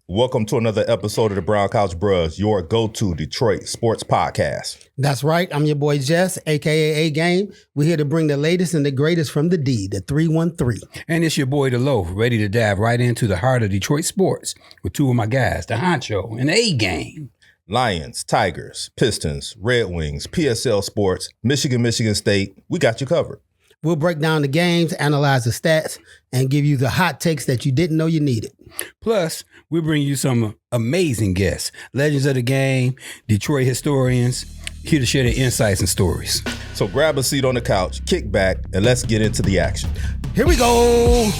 Welcome to another episode of the Brown Couch Bros, your go-to Detroit sports podcast. That's right. I'm your boy Jess, a.k.a. A-Game. We're here to bring the latest and the greatest from the D, the 313. And it's your boy, The Loaf, ready to dive right into the heart of Detroit sports with two of my guys, the Honcho and the A-Game. Lions, Tigers, Pistons, Red Wings, PSL Sports, Michigan State, we got you covered. We'll break down the games, analyze the stats, and give you the hot takes that you didn't know you needed. Plus, we bring you some amazing guests, legends of the game, Detroit historians, here to share their insights and stories. So grab a seat on the couch, kick back, and let's get into the action. Here we go.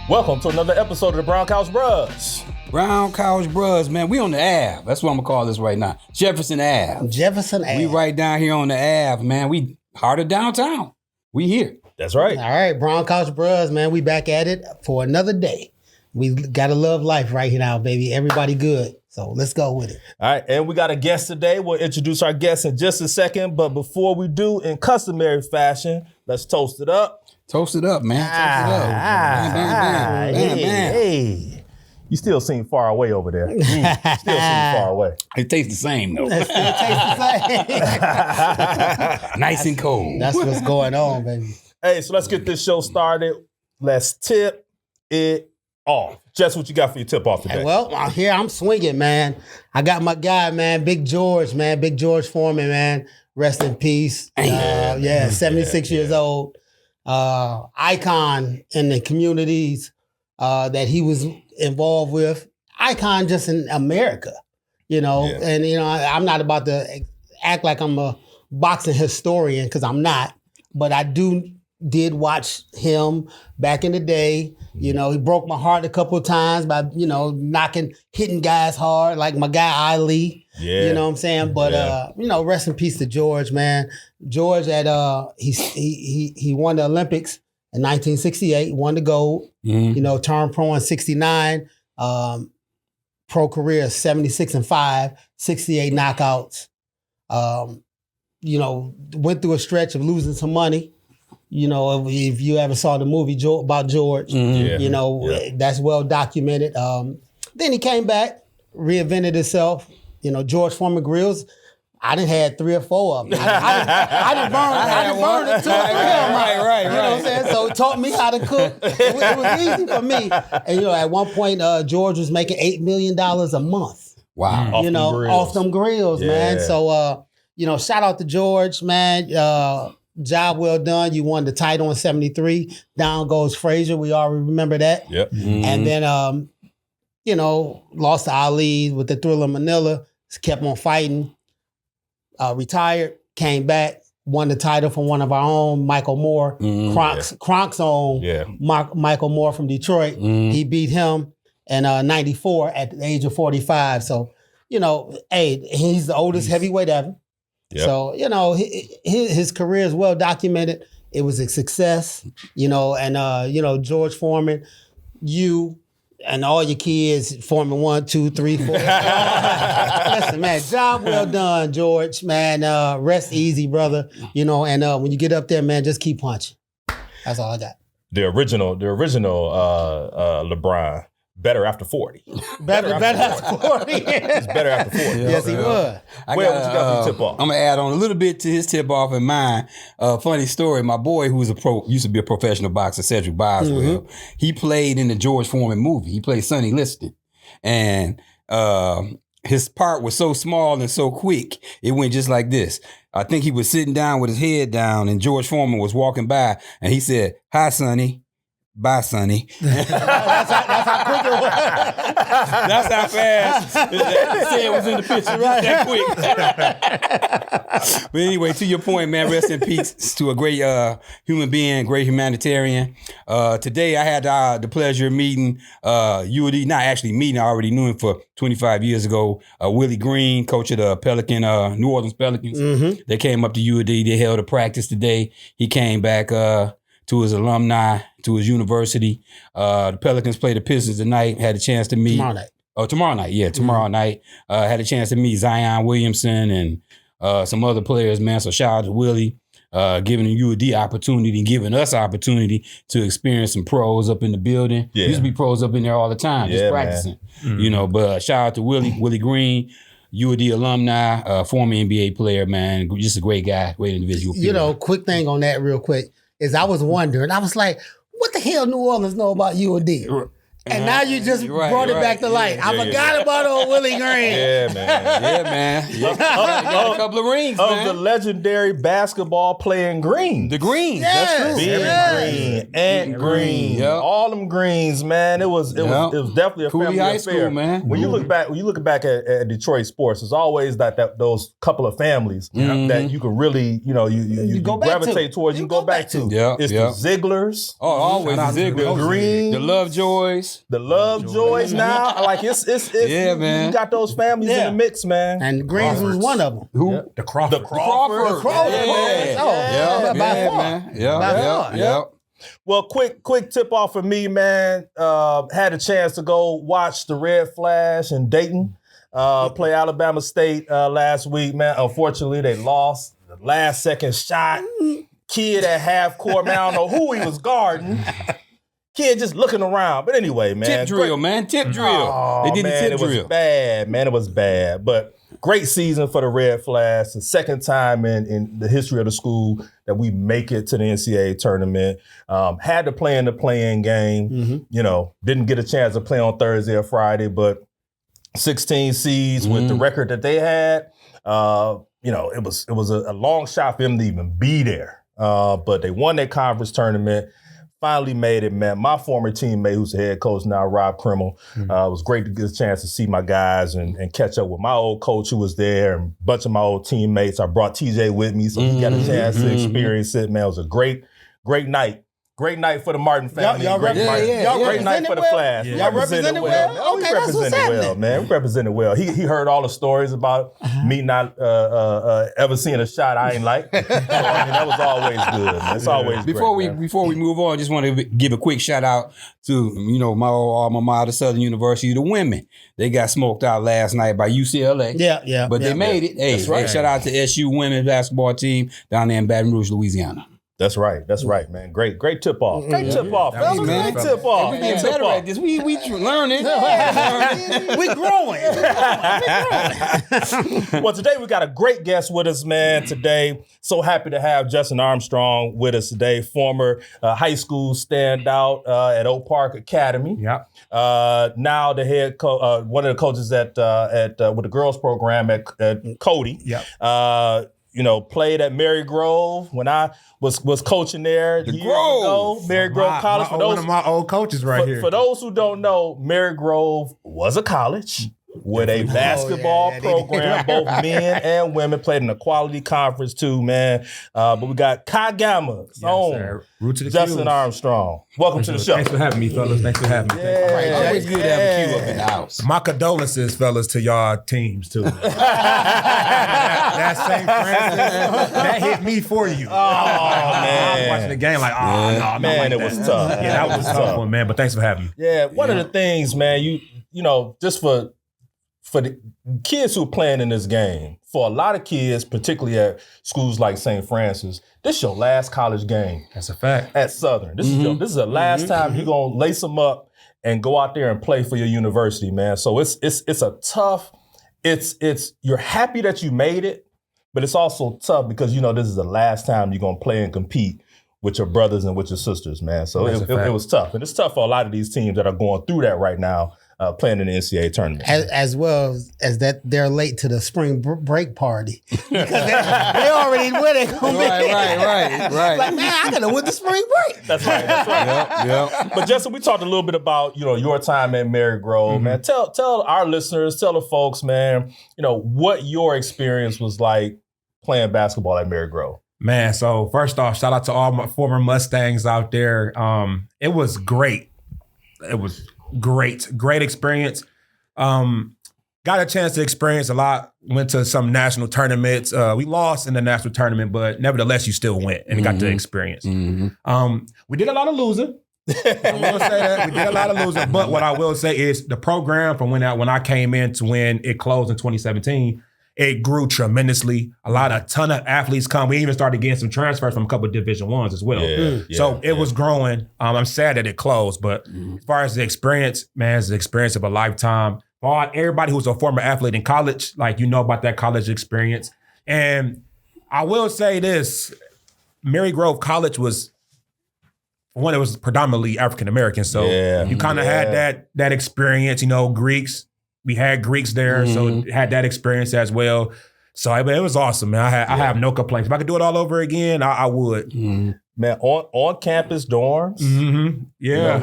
Welcome to another episode of the Brown Couch Bros. Brown Couch Bros, man, we on the Ave. That's what I'm going to call this right now. Jefferson Ave. Jefferson Ave. We right down here on the Ave, man. We heart of downtown. We here. That's right. All right, Brown Couch Bros, man. We back at it for another day. We got to love life right here now, baby. Everybody good. So let's go with it. All right, and we got a guest today. We'll introduce our guest in just a second. But before we do, in customary fashion, let's toast it up. Toast it up, man. Toast it up. Bam, bam, bam. Hey. You still seem far away over there. Still seem far away. It tastes the same, though. It tastes the same. Nice and cold. That's what's going on, baby. Hey, so let's get this show started. Let's tip it off. Jess, what you got for your tip off today? Well, here I'm swinging, man. I got my guy, man, Big George Foreman, man. Rest in peace. 76 years old. Icon in the communities that he was involved with. Icon just in America, and, I'm not about to act like I'm a boxing historian because I'm not, but I did watch him back in the day. He broke my heart a couple of times by, hitting guys hard, like my guy Ali. Yeah. You know what I'm saying? But rest in peace to George, man. George he won the Olympics in 1968, won the gold. Mm-hmm. Turned pro in 69. Pro career 76-5, 68 knockouts. Went through a stretch of losing some money. If you ever saw the movie about George, that's well documented. Then he came back, reinvented himself. George Foreman grills. I done had 3 or 4 of them. I done burned 2 or 3 of them. Right. You know what I'm saying? So it taught me how to cook. It was easy for me. And at one point, George was making $8 million a month. Wow. Off them grills, man. So shout out to George, man. Job well done. You won the title in 73. Down goes Frazier. We already remember that. Yep. Mm-hmm. And then lost to Ali with the Thriller Manila. Kept on fighting. Retired, came back, won the title from one of our own, Michael Moore, Kronk's own, Michael Moore from Detroit. He beat him in 94 at the age of 45. So, he's the oldest heavyweight ever. Yep. So, his career is well documented. It was a success, and George Foreman, you and all your kids, Foreman 1, 2, 3, 4. Listen, man, job well done, George. Man, rest easy, brother. And when you get up there, man, just keep punching. That's all I got. The original LeBron, better after 40. Better after 40. It's better after 40. Yes, he was. What you got for your tip off? I'm going to add on a little bit to his tip off and mine. Funny story. My boy, who was used to be a professional boxer, Cedric Boswell, he played in the George Foreman movie. He played Sonny Liston. And his part was so small and so quick, it went just like this. I think he was sitting down with his head down and George Foreman was walking by and he said, "Hi, Sonny. Bye, Sonny." That's how quick it was. That's how fast it was in the picture, right? That quick. But anyway, to your point, man, rest in peace to a great human being, great humanitarian. Today, I had the pleasure of meeting UD, not actually meeting, I already knew him for 25 years ago, Willie Green, coach of the New Orleans Pelicans. They came up to UD. They held a practice today. He came back to his alumni, to his university. The Pelicans play the Pistons tonight. Had a chance to meet. Tomorrow night. Tomorrow night. Yeah, tomorrow night. Had a chance to meet Zion Williamson and some other players, man. So shout out to Willie. giving you the opportunity and giving us opportunity to experience some pros up in the building. Yeah. Used to be pros up in there all the time, just practicing. You know, but shout out to Willie Green, UAD alumni, former NBA player, man. Just a great guy, great individual. You know, quick thing on that real quick is I was wondering, I was like, what the hell New Orleans know about UAD? And now you just brought it back to light. I forgot about old Willie Green. Yeah, man. Yeah, man. Got a couple of rings, man. Of the legendary basketball playing Green. The Greens, Yes, that's true. Green, Ant Green, Yep. all them greens, man. It was definitely a Cooley family High affair. School, man. When you look back at Detroit sports, it's always that those couple of families that you can really, you go back gravitate to. towards. You go back to. Yeah, It's yeah. the Zigglers, Oh, always the Ziggler. the Greens, The Lovejoys. the Lovejoys. Now, like it's Yeah, man. You got those families in the mix, man. And Greens was one of them. Who? The Crawford. Crawford. Yeah, by far. man. Yeah, By yeah, far. yeah. Well, quick tip off for me, man. Had a chance to go watch the Red Flash in Dayton play Alabama State last week, man. Unfortunately, they lost. The last second shot. Kid at half court, man. I don't know who he was guarding. Kid just looking around. But anyway, man. Tip drill, man. Tip drill. Oh, They did man, the tip it was drill. bad, man. It was bad. But great season for the Red Flash. The second time in the history of the school that we make it to the NCAA tournament. Had to play in the play-in game. Didn't get a chance to play on Thursday or Friday, but 16 seeds with the record that they had. It was a long shot for them to even be there. But they won their conference tournament. Finally made it, man. My former teammate, who's the head coach now, Rob Krimmel, it was great to get a chance to see my guys and catch up with my old coach who was there and a bunch of my old teammates. I brought TJ with me, so he got a chance to experience it, man. It was a great night. Great night for the Martin family. Y'all Great night for the Flash. Yeah. Y'all represented well? Man. Okay, that's what's happening. Man. We represented well. He heard all the stories about me not ever seeing a shot I ain't like. So, that was always good, man. It's always Before great, man. we move on, I just want to give a quick shout out to my old alma mater, Southern University, the women. They got smoked out last night by UCLA. Yeah. But they made it. Hey, shout out to SU women's basketball team down there in Baton Rouge, Louisiana. That's right, man. Great tip off. Great tip off, fellas. man. Great tip off. We getting better at this. We learning. We growing. Well, today we got a great guest with us, man. Today, so happy to have Justin Armstrong with us today, former high school standout at Oak Park Academy. Yep. Now the head one of the coaches at with the girls program at Cody. Yep. Played at Mary Grove when I was coaching there years ago. Mary Grove College. One of my old coaches here. For those who don't know, Mary Grove was a college with a basketball program, both men and women. Played in a quality conference too, man. But we got Chi Gamma's own Justin Armstrong. Welcome to the show. Thanks for having me, fellas. Thanks for having me. Always good to have a Q up in the house. My condolences, fellas, to y'all teams too. That St. Francis, that hit me for you. I was watching the game like, no, man, it was tough. Yeah, that was a tough one, man. But thanks for having me. Yeah, one of the things, man, just for the kids who are playing in this game, for a lot of kids, particularly at schools like St. Francis, this is your last college game. That's a fact. At Southern. This is the last time you're gonna lace them up and go out there and play for your university, man. So it's a tough, you're happy that you made it, but it's also tough because this is the last time you're gonna play and compete with your brothers and with your sisters, man. So it was tough. And it's tough for a lot of these teams that are going through that right now. Playing in the NCAA tournament. As well as that they're late to the spring break party. Because they already where they going to be. Right. Like, man, I got to win the spring break. That's right. Yep. But Justin, we talked a little bit about, your time at Mary Grove, man. Tell our listeners, tell the folks, man, what your experience was like playing basketball at Mary Grove. Man, so first off, shout out to all my former Mustangs out there. It was great. It was great experience. Got a chance to experience a lot. Went to some national tournaments. We lost in the national tournament, but nevertheless, you still went and got to experience. We did a lot of losing. I will say that we did a lot of losing. But what I will say is the program from when I came in to when it closed in 2017, it grew tremendously. A ton of athletes come. We even started getting some transfers from a couple of Division I's as well. So it was growing. I'm sad that it closed, but as far as the experience, man, it's the experience of a lifetime. For everybody who's a former athlete in college, like, you know about that college experience. And I will say this, Mary Grove College was, one, it was predominantly African American. So you kind of had that experience, you know, Greeks. We had Greeks there, so had that experience as well. So it was awesome, man. I have no complaints. If I could do it all over again, I would. Man, on campus dorms. Yeah.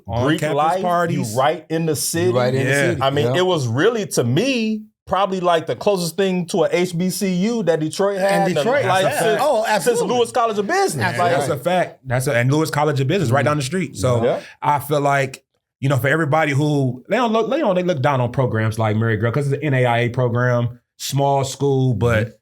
On Greek campus life, parties. You right in the city. Right in the city. I mean, it was really, to me, probably like the closest thing to an HBCU that Detroit had. And Detroit, since Lewis College of Business. Like, that's a fact. And Lewis College of Business right down the street. So I feel like, you know, for everybody who they look down on programs like Mary Grove because it's an NAIA program, small school, but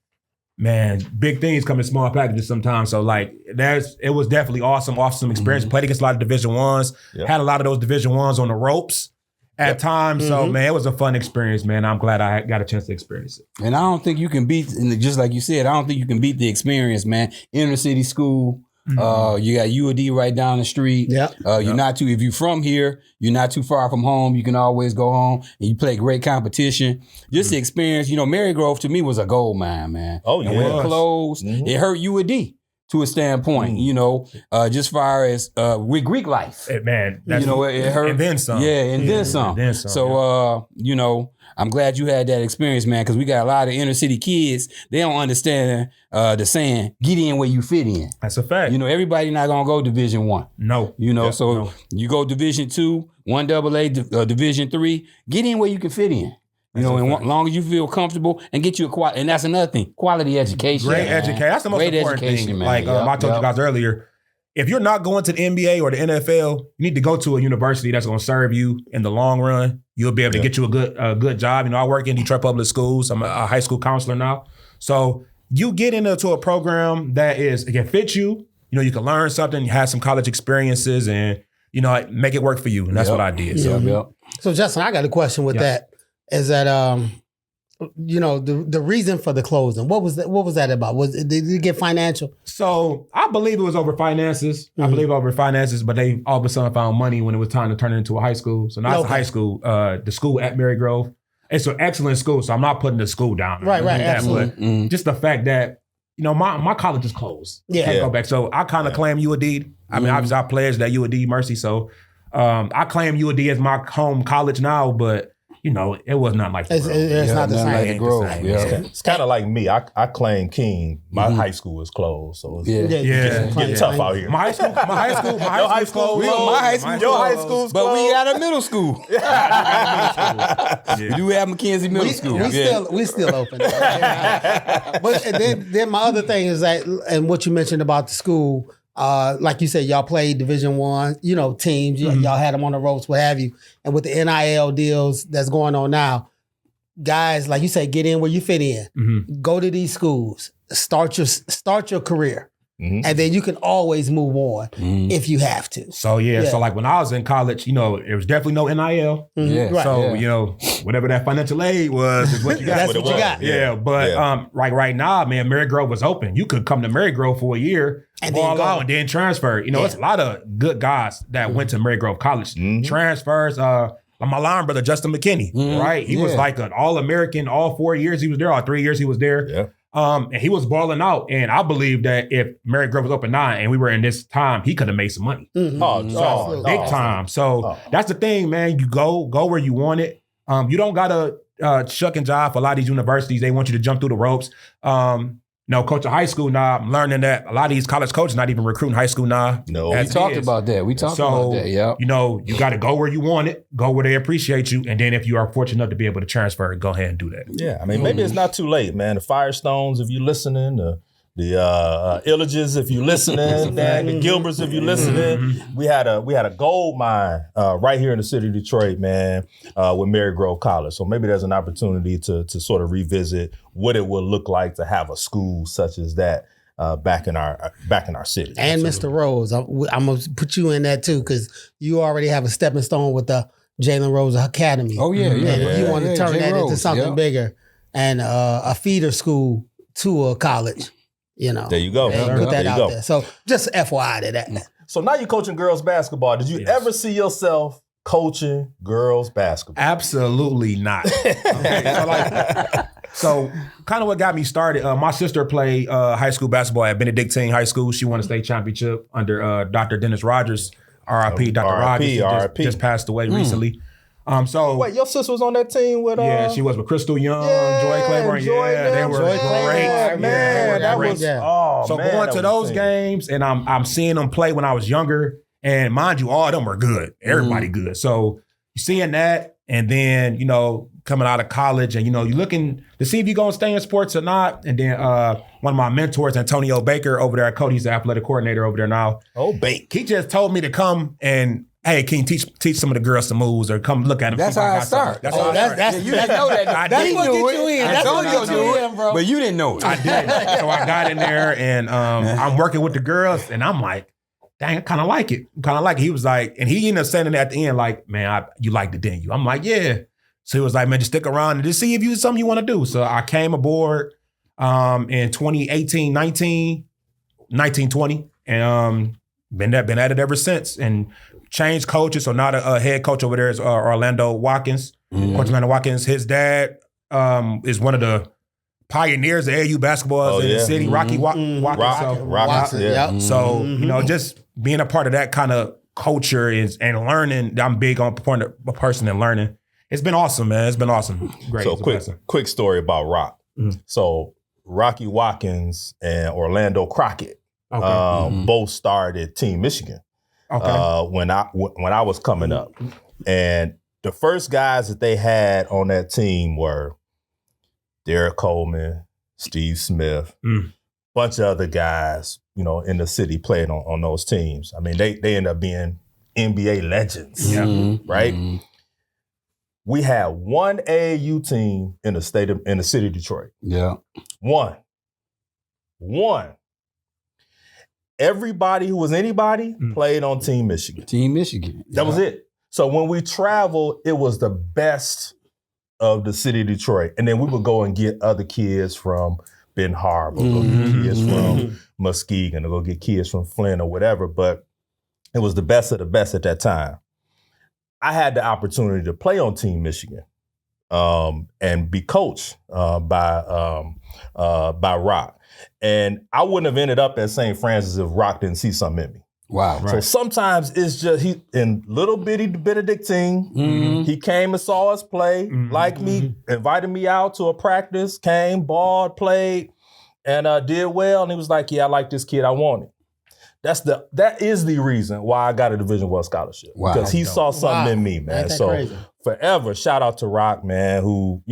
man, big things come in small packages sometimes. So like it was definitely awesome experience. Played against a lot of Division I's, had a lot of those Division I's on the ropes at times. So man, it was a fun experience, man. I'm glad I got a chance to experience it. And I don't think you can beat, just like you said, I don't think you can beat the experience, man. Inner city school. You got UAD right down the street. You're not too, if you're from here, you're not too far from home. You can always go home and you play great competition. Just the experience, you know, Mary Grove to me was a gold mine, man. Oh, yeah. And when it closed, it hurt UAD to a standpoint, you know, just far as with Greek life. Man, you know, it hurt. And then some. Yeah, and then some. So, you know, I'm glad you had that experience, man, because we got a lot of inner city kids. They don't understand the saying, get in where you fit in. That's a fact. You know, everybody not going to go Division I. No. You know, you go Division II, 1AA, Division III, get in where you can fit in. You know, and as long as you feel comfortable and get you a quality, and that's another thing, quality education. Great education. That's the most important thing. Man. Like I told you guys earlier, if you're not going to the NBA or the NFL, you need to go to a university that's going to serve you in the long run. You'll be able to get you a good job. You know, I work in Detroit Public Schools. I'm a high school counselor now. So you get into a program that it can fit you. You know, you can learn something, you have some college experiences, and, you know, make it work for you. And that's what I did. So Justin, I got a question with that. Is that you know, the reason for the closing? What was that about? Did it get financial? So I believe it was over finances. I believe over finances, but they all of a sudden found money when it was time to turn it into a high school. So now it's a high school. The school at Mary Grove, it's an excellent school. So I'm not putting the school down. Right, absolutely. But just the fact that, you know, my college is closed. Can't go back. So I kind of claim UAD. I mean, obviously I pledged that UAD Mercy. So I claim UAD as my home college now, but you know, it was not like it's not the same. Like the Grove. It's kind of like me. I claim King. My high school is closed, so it's getting tough out here. My high school closed. Your high school's closed. But we got a middle school. We do have McKenzie Middle School. We still open. But then my other thing is that, and what you mentioned about the school, like you said, y'all played Division I, you know, teams. Y'all had them on the ropes, what have you. And with the NIL deals that's going on now, guys, like you say, get in where you fit in. Go to these schools. Start your career. And then you can always move on if you have to. So so like when I was in college, you know, there was definitely no NIL. So you know, whatever that financial aid was is what you got. That's what you got. But right now, man, Mary Grove was open. You could come to Mary Grove for a year, and ball out, and then transfer. You know, it's a lot of good guys that went to Mary Grove College. Transfers. My line brother Justin McKinney, right? He was like an All-American all 4 years he was there, all 3 years he was there. And he was balling out. And I believe that if Mary Grove was open 9 and we were in this time, he could have made some money. Big time. So that's the thing, man. You go where you want it. You don't gotta shuck and jive for a lot of these universities. They want you to jump through the ropes. No, coach of high school now, I'm learning that a lot of these college coaches not even recruiting high school now. No, we talked about that. You know, you got to go where you want it, go where they appreciate you, and then if you are fortunate enough to be able to transfer, go ahead and do that. Yeah, I mean, maybe it's not too late, man. The Firestones, if you're listening, the Illages, if you're listening, the Gilberts, if you're listening. We had a gold mine right here in the city of Detroit, man, with Mary Grove College. So maybe there's an opportunity to sort of revisit what it would look like to have a school such as that back in our city. And Mr. Rose, I'm gonna put you in that too, because you already have a stepping stone with the Jalen Rose Academy. Oh yeah. And if you want to turn that into something bigger, and a feeder school to a college. You know, There you go. Put that out there. So just FYI to that. So now you're coaching girls basketball. Did you ever see yourself coaching girls basketball? Absolutely not. Okay, so kind of what got me started, my sister played high school basketball at Benedictine High School. She won a state championship under Dr. Dennis Rogers, RIP, Dr. Rogers. Just passed away recently. So wait, your sister was on that team with she was with Crystal Young, Joy Claiborne. They were great. Man, that was so going to those games, and I'm seeing them play when I was younger, and mind you, all of them were good. Everybody good. So seeing that, and then coming out of college, and you're looking to see if you're gonna stay in sports or not. And then one of my mentors, Antonio Baker, over there at Cody's the athletic coordinator over there now. Oh, Bake. He just told me to come and, hey, can you teach some of the girls some moves or come look at them? That's how I start. That's how I start. You didn't know that. That's what get you in. That's what get you in, bro. But you didn't know it. I did. So I got in there, and I'm working with the girls, and I'm like, dang, I kind of like it. He was like, and he ended up saying at the end, like, man, you liked it, didn't you? I'm like, yeah. So he was like, man, just stick around and just see if it's something you want to do. So I came aboard in 2018, 19, 20, and been at it ever since. And changed coaches. So now the head coach over there is Orlando Watkins. Coach Orlando Watkins. His dad is one of the pioneers of AAU basketball in the city. Rocky Watkins. Watson. So just being a part of that kind of culture and learning. I'm big on a person and learning. It's been awesome, man. It's been awesome. Great. So quick story about Rock. So Rocky Watkins and Orlando Crockett both started Team Michigan when I was coming up. And the first guys that they had on that team were Derek Coleman, Steve Smith, bunch of other guys, in the city playing on those teams. I mean, they end up being NBA legends, right? We had one AAU team in the city of Detroit. Yeah. One. Everybody who was anybody played on Team Michigan. Team Michigan. That was it. So when we traveled, it was the best of the city of Detroit. And then we would go and get other kids from Ben Harbor, go get kids from Muskegon, or go get kids from Flint or whatever. But it was the best of the best at that time. I had the opportunity to play on Team Michigan and be coached by Rock. And I wouldn't have ended up at St. Francis if Rock didn't see something in me. Wow. So sometimes it's just he in little bitty Benedictine. He came and saw us play, liked me, invited me out to a practice, came, balled, played, and did well. And he was like, yeah, I like this kid. I want it. That is the reason why I got a Division I scholarship. Wow. Because he saw something in me, man. So crazy. Forever, shout out to Rock, man, who,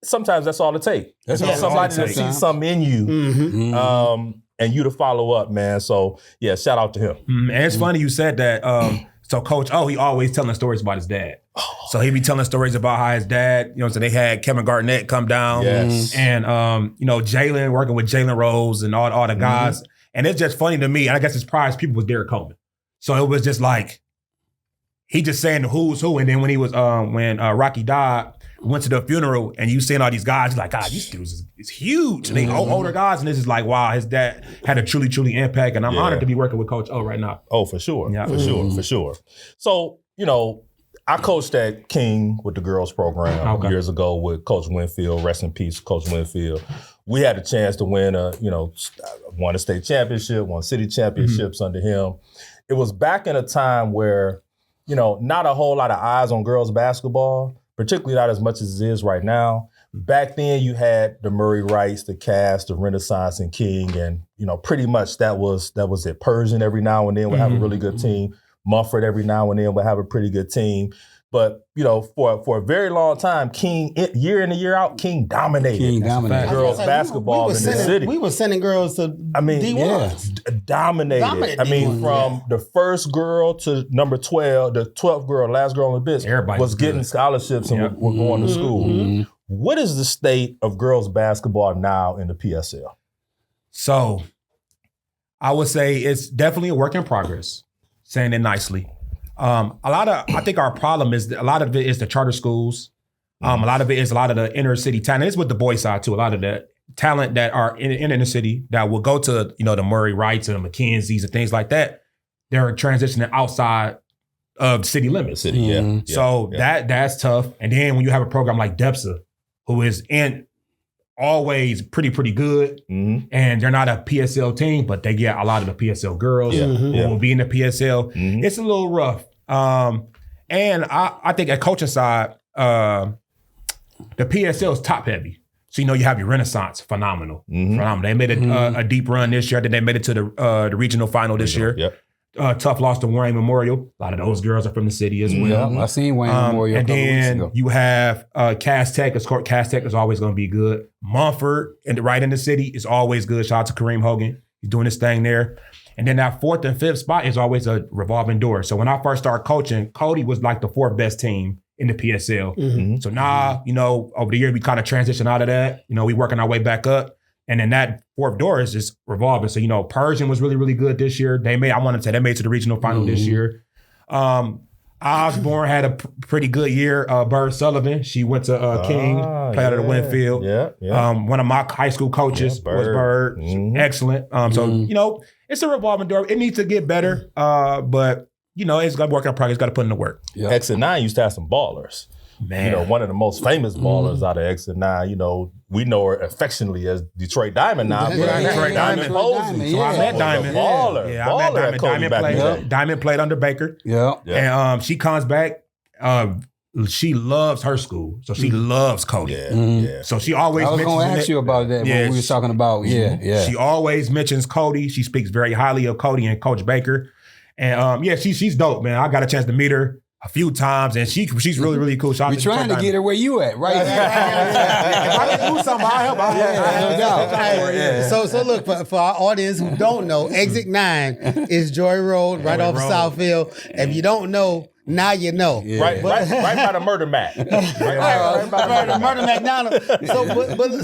sometimes that's all it takes. Somebody to see something in you and you to follow up, man. So, yeah, shout out to him. And it's funny you said that. So Coach he always telling stories about his dad. So he be telling stories about how his dad, so they had Kevin Garnett come down. Yes. And, Jalen, working with Jalen Rose and all the guys. And it's just funny to me, and I guess his prize people was Derek Coleman. So it was just like, he just saying the who's who. And then when he was, when Rocky died, we went to the funeral, and you seeing all these guys, like, God, these dudes is huge. And they older guys, and this is like, wow, his dad had a truly, truly impact. And I'm honored to be working with Coach O right now. Oh, for sure. Yeah. For sure. So, I coached at King with the girls program years ago with Coach Winfield. Rest in peace, Coach Winfield. We had a chance to win won a state championship, won city championships under him. It was back in a time where, not a whole lot of eyes on girls basketball, particularly not as much as it is right now. Back then you had the Murray Wrights, the Cass, the Renaissance, and King, and pretty much that was it. Persian every now and then would have a really good team. Mufford every now and then would have a pretty good team. But, for a very long time, King, year in and year out, King dominated girls basketball in the city. We were sending girls to D1. Dominated. From the first girl to number 12, the 12th girl, last girl on the list, was getting scholarships and were going to school. What is the state of girls basketball now in the PSL? So I would say it's definitely a work in progress, saying it nicely. I think our problem is a lot of it is the charter schools. A lot of it is a lot of the inner city talent. It's with the boys side too. A lot of the talent that are in inner city that will go to, the Murray Wrights and the McKenzie's and things like that. They're transitioning outside of city limits. So that's tough. And then when you have a program like DEPSA, who is always pretty good, and they're not a PSL team, but they get a lot of the PSL girls who will be in the PSL. It's a little rough. And I think at coaching side, the PSL is top heavy. So, you have your Renaissance, phenomenal. They made a deep run this year. Then they made it to the regional final this year. Tough loss to Wayne Memorial. A lot of those girls are from the city as well. I seen Wayne Memorial and a couple weeks then ago. you have Cass Tech. Cass Tech is always going to be good. Mumford, right in the city, is always good. Shout out to Kareem Hogan. He's doing his thing there. And then that 4th and 5th spot is always a revolving door. So when I first started coaching, Cody was like the 4th best team in the PSL. So now, over the year, we kind of transitioned out of that. We working our way back up. And then that 4th door is just revolving. So, Persian was really, really good this year. They made it to the regional final this year. Osborne had a pretty good year. Bird Sullivan, she went to King, played out of the Winfield. One of my high school coaches was Bird. Excellent. So, it's a revolving door. It needs to get better, but, it's got to work on progress. It's got to put in the work. Exit 9 used to have some ballers. Man. One of the most famous ballers out of Exit 9, we know her affectionately as Detroit Diamond now. Detroit Diamond. Posey. So I met Diamond. Baller. I met Diamond played under Baker. And she comes back. She loves her school. So she loves Cody. So she always I was mentions going to ask you about that when we were talking about, She always mentions Cody. She speaks very highly of Cody and Coach Baker. And she's dope, man. I got a chance to meet her a few times, and she's really, really cool. We're trying to get her where you at, right? If I can do something, I'll help. So look, for our audience who don't know, Exit 9 is Joy Road, right off Southfield. If you don't know, now you know. Right by the Murder Mac. Right by the Murder McDonald.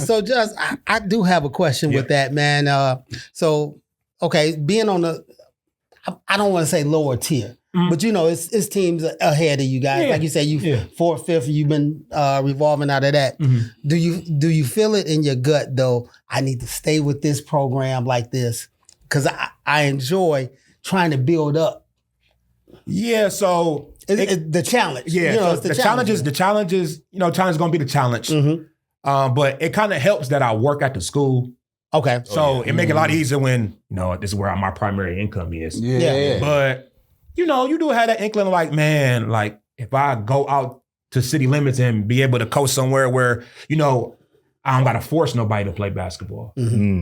So just, I do have a question with that, man. Being on the, I don't want to say lower tier. But it's teams ahead of you guys. Like you said, you 4th, 5th, you've been revolving out of that. Do you feel it in your gut though? I need to stay with this program like this because I enjoy trying to build up. Yeah, so the challenge. Yeah, so the challenge is challenge is going to be the challenge. But it kind of helps that I work at the school. Okay, so it make it a lot easier when this is where my primary income is. But you do have that inkling like, man, like if I go out to city limits and be able to coach somewhere where, I don't got to force nobody to play basketball.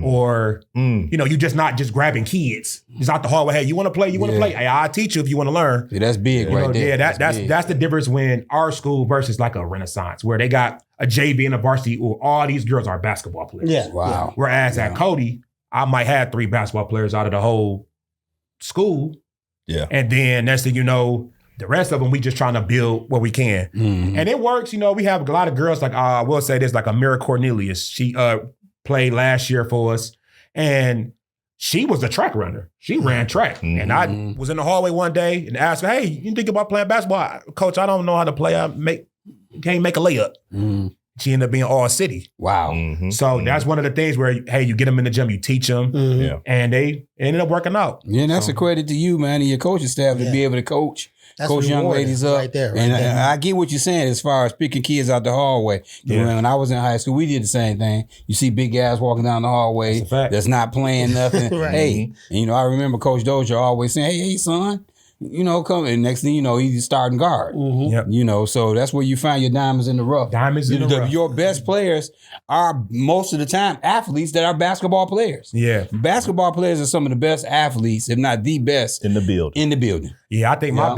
Or, you just not just grabbing kids. Just out the hallway, hey, you want to play? Hey, I'll teach you if you want to learn. Yeah, that's big right there. Yeah, that's the difference when our school versus like a Renaissance where they got a JV and a varsity where all these girls are basketball players. Yeah. Wow. Whereas at Cody, I might have 3 basketball players out of the whole school. Yeah. And then next thing you know, the rest of them, we just trying to build what we can. And it works. We have a lot of girls, like I will say this, like Amira Cornelius. She played last year for us. And she was a track runner. She ran track. And I was in the hallway one day and asked her, hey, you think about playing basketball? Coach, I don't know how to play. Can't make a layup. She ended up being all city. Wow. So that's one of the things where, hey, you get them in the gym, you teach them, and they ended up working out. Yeah, and that's a credit to you, man, and your coaching staff to be able to coach young ladies up. Right there. I get what you're saying as far as picking kids out the hallway. When I was in high school, we did the same thing. You see big guys walking down the hallway that's not playing nothing. Hey, and I remember Coach Dozier always saying, hey, son, come, and next thing you know, he's starting guard. So that's where you find your diamonds in the rough. Your best players are most of the time athletes that are basketball players. Yeah. Basketball players are some of the best athletes, if not the best. In the building. Yeah, I think our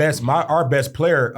best player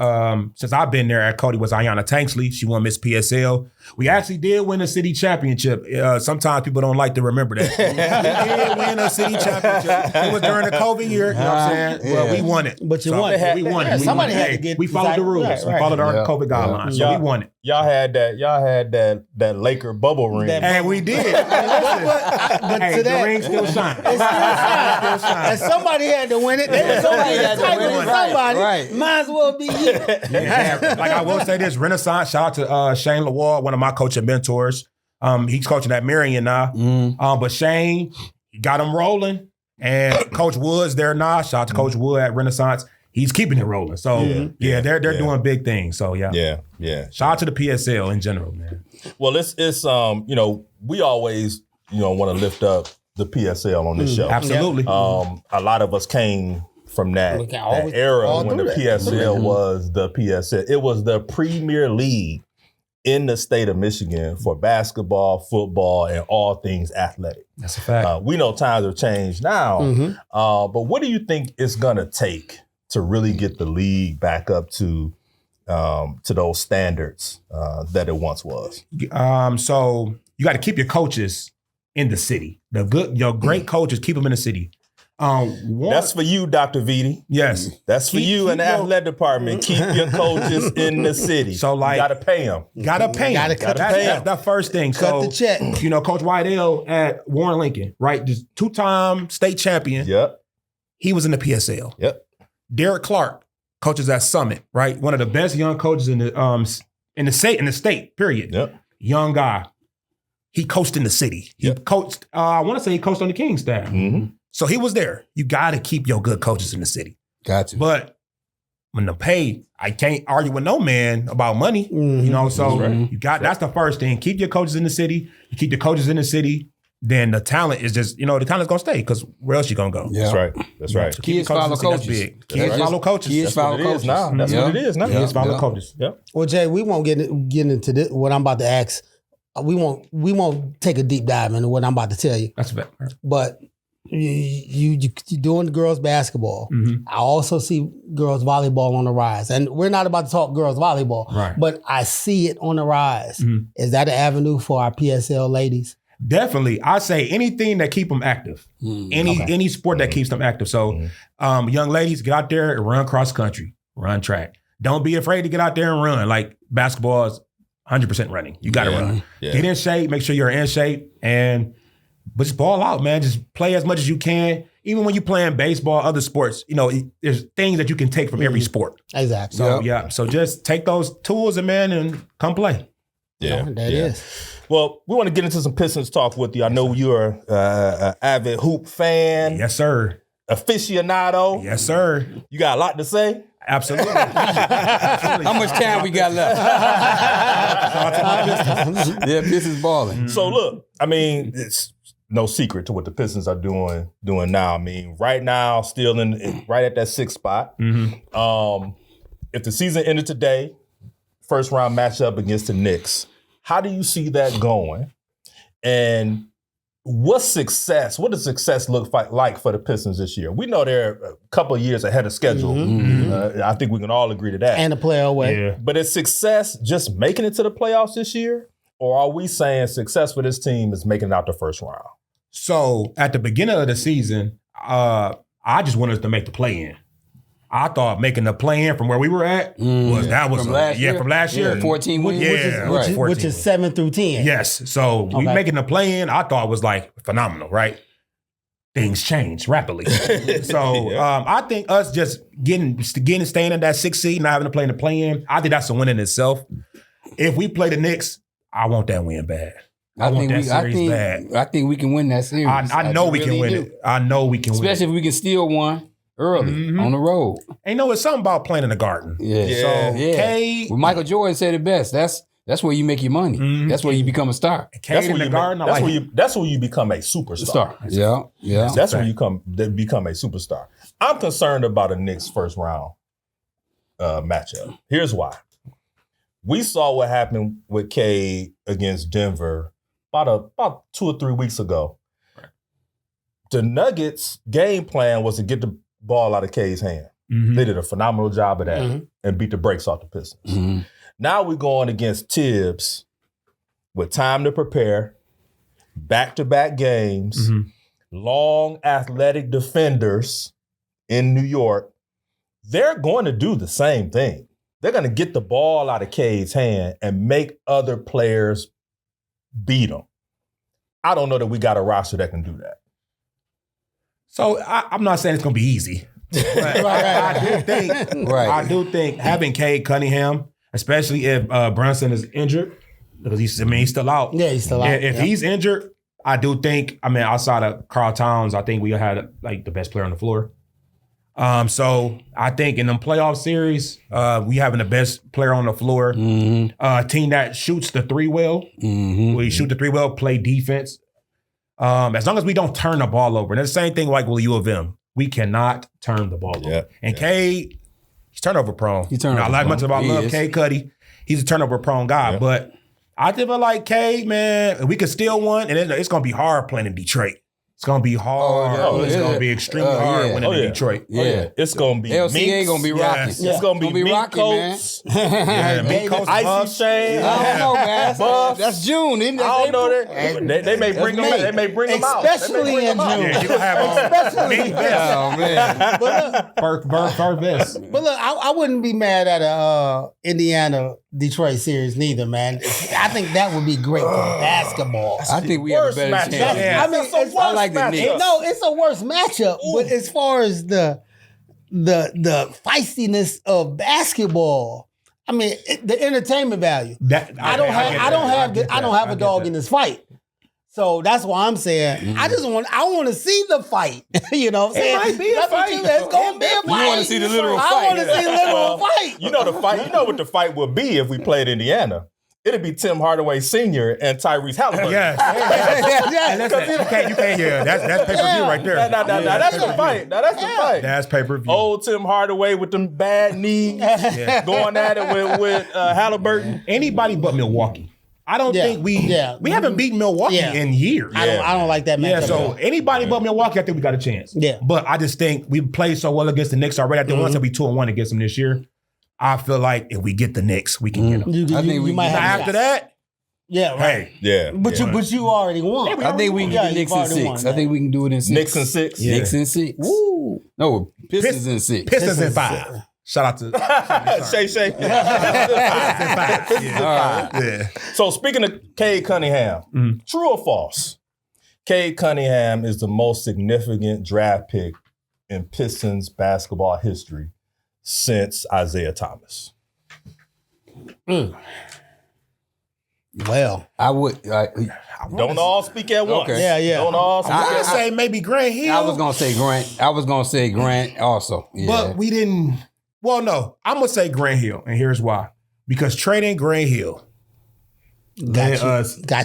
since I've been there at Cody was Ayanna Tanksley. She won Miss PSL. We actually did win a city championship. Sometimes people don't like to remember that. We did win a city championship. It was during the COVID year, you know what I'm saying? Well, we won it. But you won it. We won it. Somebody had to get. We followed the rules. We followed our COVID guidelines. So we won it. Y'all had that Laker bubble ring. And we did. But the ring still shines. It's still shine. And somebody had to win it. Somebody had to win better than somebody. Right. Might as well be you. Like I will say this, Renaissance, shout out to Shane Lawal, one of my coaching mentors. He's coaching at Marion now. But Shane got him rolling. And Coach Wood's there now. Shout out to Coach Wood at Renaissance. He's keeping it rolling. So they're doing big things. So yeah. Shout out to the PSL in general, man. Well, it's we always want to lift up the PSL on this show. Absolutely. A lot of us came from that era when the PSL was the PSL. It was the premier league in the state of Michigan for basketball, football, and all things athletic. That's a fact. We know times have changed now, but what do you think it's gonna take to really get the league back up to those standards that it once was? So you got to keep your coaches in the city. Your great coaches, keep them in the city. That's for you, Dr. Vitti. Yes. That's for you in the athletic department. Keep your coaches in the city. So like, you got to pay them. Gotta pay them. That's the first thing. Cut the check. Coach Whitell at Warren Lincoln, right? Just 2-time state champion. Yep. He was in the PSL. Yep. Derek Clark coaches at Summit, right? One of the best young coaches in the state, period. Yep. Young guy. He coached in the city. He coached, I want to say he coached on the King staff. So he was there. You got to keep your good coaches in the city. Gotcha. But when the pay, I can't argue with no man about money. So you got that's the first thing. Keep your coaches in the city. You keep the coaches in the city. Then the talent is just, the talent's going to stay because where else you going to go? Yeah. That's right. So kids follow coaches. Kids follow coaches. Kids follow coaches. That's what it is now. Kids follow coaches. Yep. Well, Jay, we won't get into this, what I'm about to ask. We won't take a deep dive into what I'm about to tell you. That's fair. But you doing the girls basketball. I also see girls volleyball on the rise. And we're not about to talk girls volleyball, but I see it on the rise. Is that an avenue for our PSL ladies? Definitely. I say anything that keep them active. Any sport that keeps them active. So young ladies, get out there and run cross country, run track. Don't be afraid to get out there and run. Like basketball is 100% running. You got to run. Yeah. Get in shape. Make sure you're in shape. But just ball out, man. Just play as much as you can. Even when you're playing baseball, other sports, there's things that you can take from every sport. Exactly. So, so just take those tools and come play. Yeah. That is. Well, we want to get into some Pistons talk with you. I know you're an avid hoop fan. Yes, sir. Aficionado. Yes, sir. You got a lot to say? Absolutely. How much time we got left? Yeah, Pistons balling. So look, it's no secret to what the Pistons are doing now. I mean, right now, still right at that 6th spot. If the season ended today, first round matchup against the Knicks, how do you see that going? And what does success look like for the Pistons this year? We know they're a couple of years ahead of schedule. I think we can all agree to that. And a player away. Yeah. But is success just making it to the playoffs this year? Or are we saying success for this team is making it out the first round? So at the beginning of the season, I just wanted us to make the play-in. I thought making the play-in from where we were at from last year. 14 wins. Which is 7 through 10. Yes. So we making the play-in, I thought was like phenomenal, right? Things change rapidly. I think us just staying in that 6th seed, not having to play in the play-in, I think that's a win in itself. If we play the Knicks, I want that win bad. I want that series bad. I think we can win that series. I know we can win it. I know we can win it. Especially if we can steal one early on the road. It's something about playing in the Garden. Well, Michael Jordan said it best. That's where you make your money. That's where you become a star. That's where you become a superstar. Yeah. That's where you become a superstar. I'm concerned about a Knicks first round matchup. Here's why. We saw what happened with Cade against Denver about 2 or 3 weeks ago. The Nuggets' game plan was to get the ball out of Cade's hand. They did a phenomenal job of that and beat the brakes off the Pistons. Now we're going against Tibbs with time to prepare, back-to-back games, long athletic defenders in New York. They're going to do the same thing. They're going to get the ball out of Cade's hand and make other players beat them. I don't know that we got a roster that can do that. So I'm not saying it's going to be easy. But I do think having Cade Cunningham, especially if Brunson is injured, because he's still out. Yeah, he's still out. If he's injured, I do think, outside of Karl Towns, I think we had like the best player on the floor. So I think in them playoff series, we having the best player on the floor. A team that shoots the three well. We shoot the three well, play defense. As long as we don't turn the ball over. And it's the same thing like with U of M. We cannot turn the ball over. And Cade, he's turnover prone. I like much about love Cade Cuddy. He's a turnover prone guy. But I just feel like Cade, man, we could steal one, and it's going to be hard playing in Detroit. It's going to be hard. It's going to be extremely hard winning in Detroit. It's going to be LCA going to be rocking. It's going to be rocking, man. Meat Coats, Icy Shane. I don't know, man. That's June. I don't know that. They may bring them. They may bring them out. Especially in June. Yeah, you going to have meat vest. Oh, man. Fur vest. But look, I wouldn't be mad at a Indiana-Detroit series neither, man. I think that would be great for basketball. I think we have a better chance. I like the Knicks. No, it's a worse matchup. But as far as the feistiness of baskall, the entertainment value. I don't have a dog in this fight. So that's why I'm saying I want to see the fight. You know what I'm saying? It might be a fight. It's going to be a fight. You want to see the literal fight. I want to see the literal fight. You know the fight. You know what the fight would be if we played Indiana. It'd be Tim Hardaway Sr. and Tyrese Halliburton. Yes. You can't. Yeah, that's pay-per-view right there. Now, that's the fight. That's pay-per-view. Old Tim Hardaway with them bad knees, going at it with Halliburton. Anybody but Milwaukee. I don't think we haven't beaten Milwaukee in years. I don't like that matchup. Yeah, so anybody but Milwaukee, I think we got a chance. Yeah. But I just think we played so well against the Knicks already. I think once we 2-1 against them this year. I feel like if we get the Knicks, we can get them. I think we might have after that. Yeah, right. Yeah. But you already won. I think we can get the Knicks in 6. I think we can do it in 6. Knicks in 6? Yeah. Knicks in 6. Woo. No, Pistons in 6. Pistons in 5. Shout out to Shay. Yeah. So speaking of Cade Cunningham, true or false? Cade Cunningham is the most significant draft pick in Pistons basketball history since Isaiah Thomas. Well, I would. Don't all speak at once. Okay. Yeah. Don't all speak I at would say maybe Grant Hill. I was gonna say Grant also. Yeah. But we didn't. Well, no. I'm going to say Grant Hill, and here's why. Because trading Grant Hill got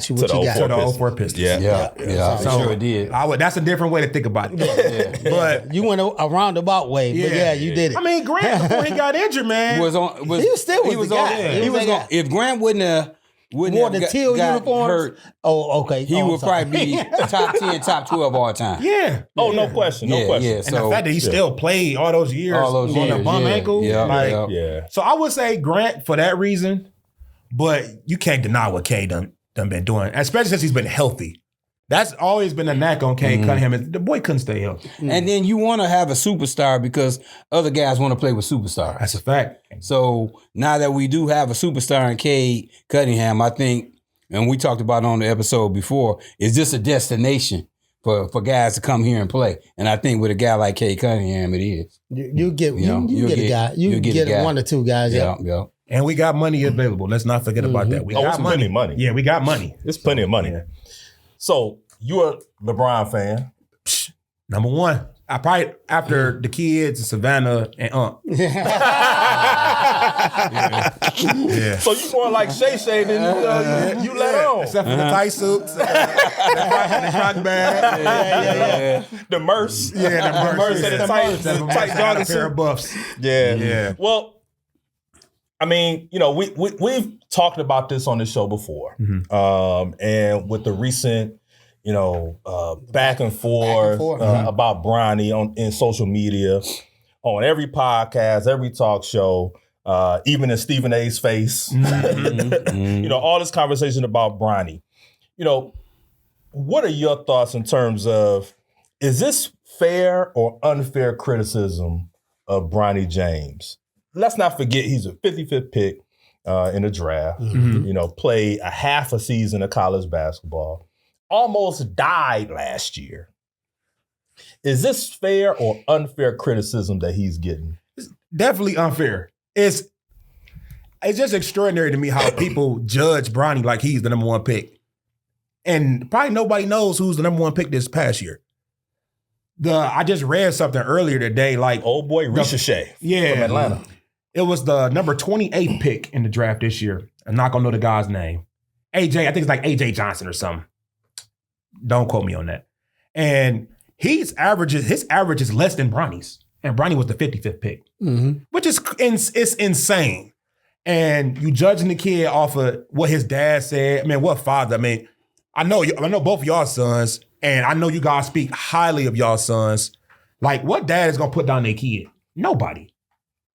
you what you got. To the 04 Pistons. Yeah. So Sure it did. That's a different way to think about it. But you went a roundabout way, but you did it. Grant, before he got injured, man. He was the guy. If Grant wouldn't wore the teal uniforms. Hurt, okay. He would probably be top 10, top 12 all time. Yeah. Oh, no question. No question. Yeah, and the fact that he still played all those years on a bum ankle. Yeah. So I would say Grant for that reason, but you can't deny what Cade done been doing, especially since he's been healthy. That's always been a knack on Cade Cunningham. The boy couldn't stay healthy. And then you want to have a superstar because other guys want to play with superstars. That's a fact. So now that we do have a superstar in Cade Cunningham, I think, and we talked about it on the episode before, is just a destination for guys to come here and play. And I think with a guy like Cade Cunningham, it is. You get a guy. You get one or two guys. Yeah. And we got money available. Let's not forget about that. We got money. Yeah, we got money. There's plenty of money. Yeah. So you're a LeBron fan. Number one. I probably after the kids and Savannah and yeah. So you more like Shay than you let on. Except for the tight suits, the croc bag, the Merce. Yeah, the Merce and the tight jogging pair of buffs. Yeah. Well, I mean, we've talked about this on the show before, and with the recent, back and forth about Bronny in social media, on every podcast, every talk show, even in Stephen A's face, all this conversation about Bronny. What are your thoughts in terms of, is this fair or unfair criticism of Bronny James? Let's not forget he's a 55th pick in the draft, played a half a season of college basketball, almost died last year. Is this fair or unfair criticism that he's getting? It's definitely unfair. It's just extraordinary to me how people judge Bronny like he's the number one pick. And probably nobody knows who's the number one pick this past year. I just read something earlier today, like old boy Ricochet from Atlanta. It was the number 28 pick in the draft this year. I'm not gonna know the guy's name. AJ, I think it's like AJ Johnson or something. Don't quote me on that. And his average is less than Bronny's. And Bronny was the 55th pick, which is it's insane. And you judging the kid off of what his dad said. I mean, what father? I mean, I know both of y'all sons, and I know you guys speak highly of y'all sons. Like, what dad is gonna put down their kid? Nobody.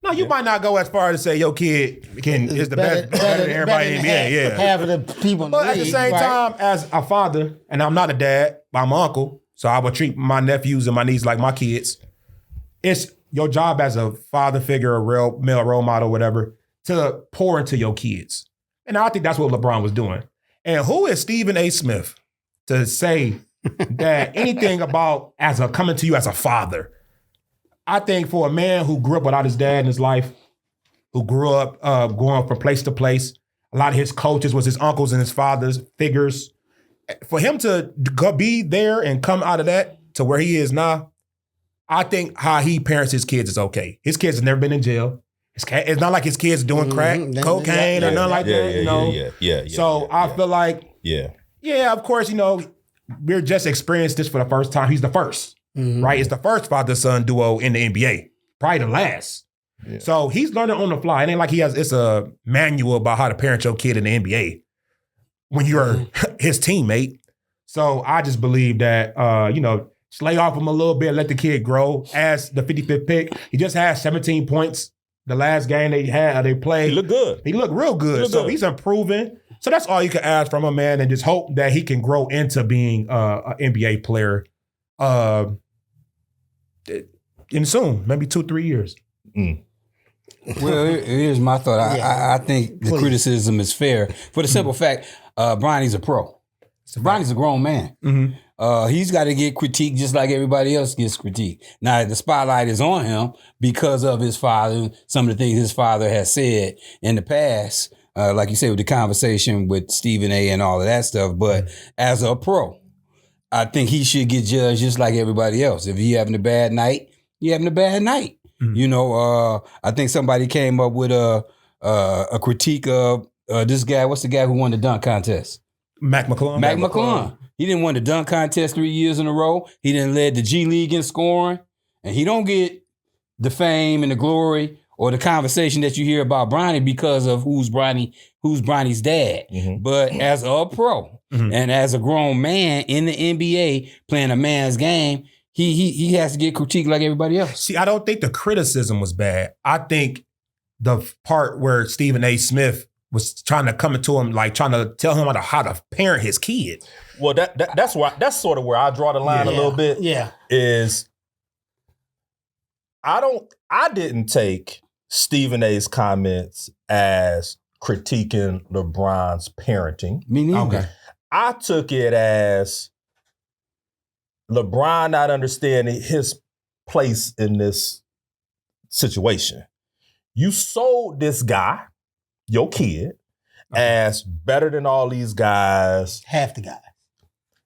No, you might not go as far as to say your kid is the best better than everybody in the NBA. Yeah, half of the people in the league. But at the same time, as a father, and I'm not a dad, but I'm an uncle, so I would treat my nephews and my nieces like my kids. It's your job as a father figure, a real male role model, whatever, to pour into your kids. And I think that's what LeBron was doing. And who is Stephen A. Smith to say that anything about coming to you as a father? I think for a man who grew up without his dad in his life, who grew up going from place to place, a lot of his coaches was his uncles and his father's figures. For him to be there and come out of that to where he is now, I think how he parents his kids is okay. His kids have never been in jail. It's not like his kids doing crack, cocaine, or nothing like that. Yeah. So I feel like, of course, we're just experienced this for the first time. He's the first. Right? It's the first father-son duo in the NBA. Probably the last. Yeah. So he's learning on the fly. It ain't like it's a manual about how to parent your kid in the NBA when you're his teammate. So I just believe that, just lay off him a little bit, let the kid grow. As the 55th pick, he just had 17 points the last game they played. He looked good. He looked real good. He's improving. So that's all you can ask from a man, and just hope that he can grow into being an NBA player. In soon, maybe 2-3 years. Well, here's my thought. I think the criticism is fair for the simple fact, Bronny's a pro. Bronny's a grown man. He's got to get critiqued just like everybody else gets critiqued. Now, the spotlight is on him because of his father, some of the things his father has said in the past, like you said, with the conversation with Stephen A. and all of that stuff. But as a pro, I think he should get judged just like everybody else. If he having a bad night, you having a bad night. I think somebody came up with a critique of this guy. What's the guy who won the dunk contest? Mac McClung. He didn't win the dunk contest 3 years in a row. He didn't lead the G League in scoring. And he don't get the fame and the glory or the conversation that you hear about Bronny because of who's Bronny's dad. But as a pro and as a grown man in the NBA playing a man's game, he has to get critiqued like everybody else. See, I don't think the criticism was bad. I think the part where Stephen A. Smith was trying to come into him, like trying to tell him how to parent his kid. Well, that's sort of where I draw the line a little bit. Yeah. Is I didn't take Stephen A.'s comments as critiquing LeBron's parenting. Me neither. Okay. I took it as LeBron not understanding his place in this situation. You sold this guy, your kid, as better than all these guys. Half the guys.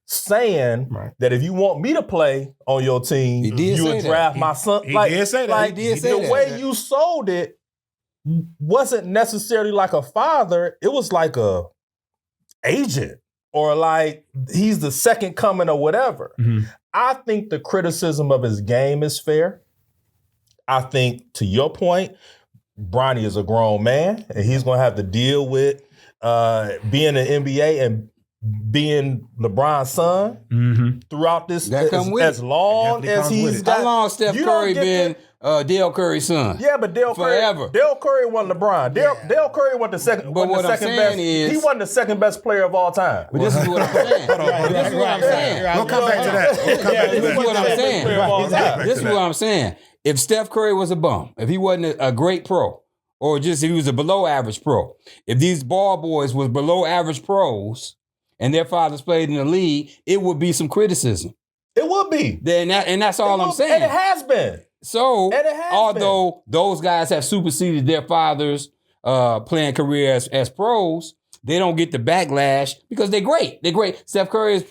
Saying that if you want me to play on your team, you would draft my son. He did say that. The way you sold it wasn't necessarily like a father. It was like a agent. Or like he's the second coming or whatever. I think the criticism of his game is fair. I think, to your point, Bronny is a grown man, and he's going to have to deal with being an NBA and being LeBron's son throughout this as long as he's got. How long Steph Curry been Dale Curry's son? Yeah, but Dale Curry wasn't LeBron. Dale Curry wasn't the second. But what I'm saying is, he wasn't the second best player of all time. But this is what I'm saying. This is what I'm saying. We'll come back to that. This is what I'm saying. This is what I'm saying. If Steph Curry was a bum, if he wasn't a great pro, or just if he was a below average pro, if these ball boys was below average pros and their fathers played in the league, it would be some criticism. It would be. And that's all I'm saying. And it has been. So, although those guys have superseded their fathers' playing career as pros, they don't get the backlash because they're great. They're great. Steph Curry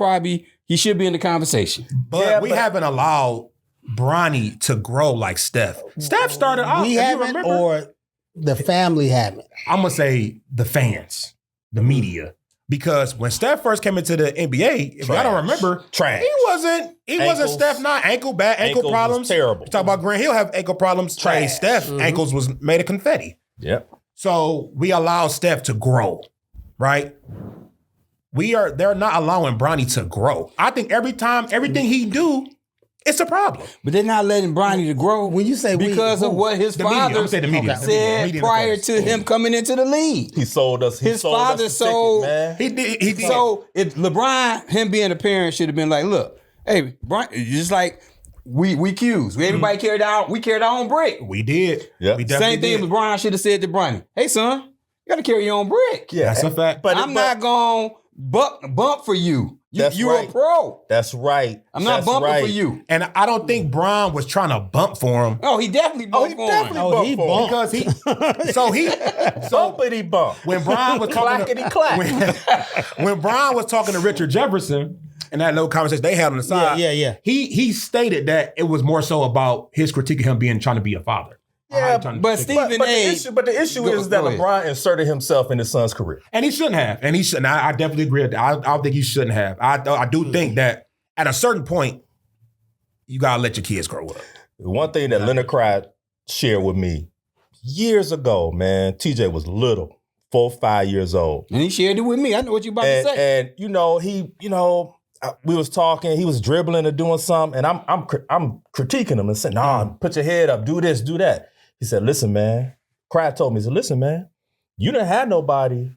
he should be in the conversation. But we haven't allowed Bronny to grow like Steph. Steph started off. We haven't, or the family haven't. I'm going to say the fans, the media. Because when Steph first came into the NBA, if y'all don't remember, he wasn't Steph, not ankle problems. Terrible. Talk about Grant Hill have ankle problems. Hey, Steph, ankles was made of confetti. Yep. So we allow Steph to grow, right? They're not allowing Bronny to grow. I think everything he do, it's a problem. But they're not letting Bronny to grow when you say because of what his father said prior to him coming into the league. He sold us. His father sold. He did. So if LeBron, him being a parent, should have been like, look, hey, Brian, just like we Qs. Everybody carried our own brick. We did. Yeah. We Same thing LeBron should have said to Bronny. Hey, son, you got to carry your own brick. Yeah, that's a fact. But I'm not going to bump for you. You're right. a pro. That's right. I'm not bumping for you. And I don't think Bron was trying to bump for him. Oh, he definitely bumped for him. He bumped. Because he bumpity bump. When Bron was talking when Bron was talking to Richard Jefferson in that little conversation they had on the side, he stated that it was more so about his critique of him trying to be a father. Yeah, but Stephen A. But the issue is that LeBron inserted himself in his son's career. And he shouldn't have. And he shouldn't. I definitely agree with that. I don't think he shouldn't have. I do think that at a certain point, you got to let your kids grow up. One thing that Leonard Cry shared with me years ago, man, TJ was little, 4 or 5 years old. And he shared it with me. I know what you about to say. And, we was talking, he was dribbling or doing something, and I'm critiquing him and saying, nah, put your head up, do this, do that. He said, listen, man. Cry told me, he said, listen, man, you didn't have nobody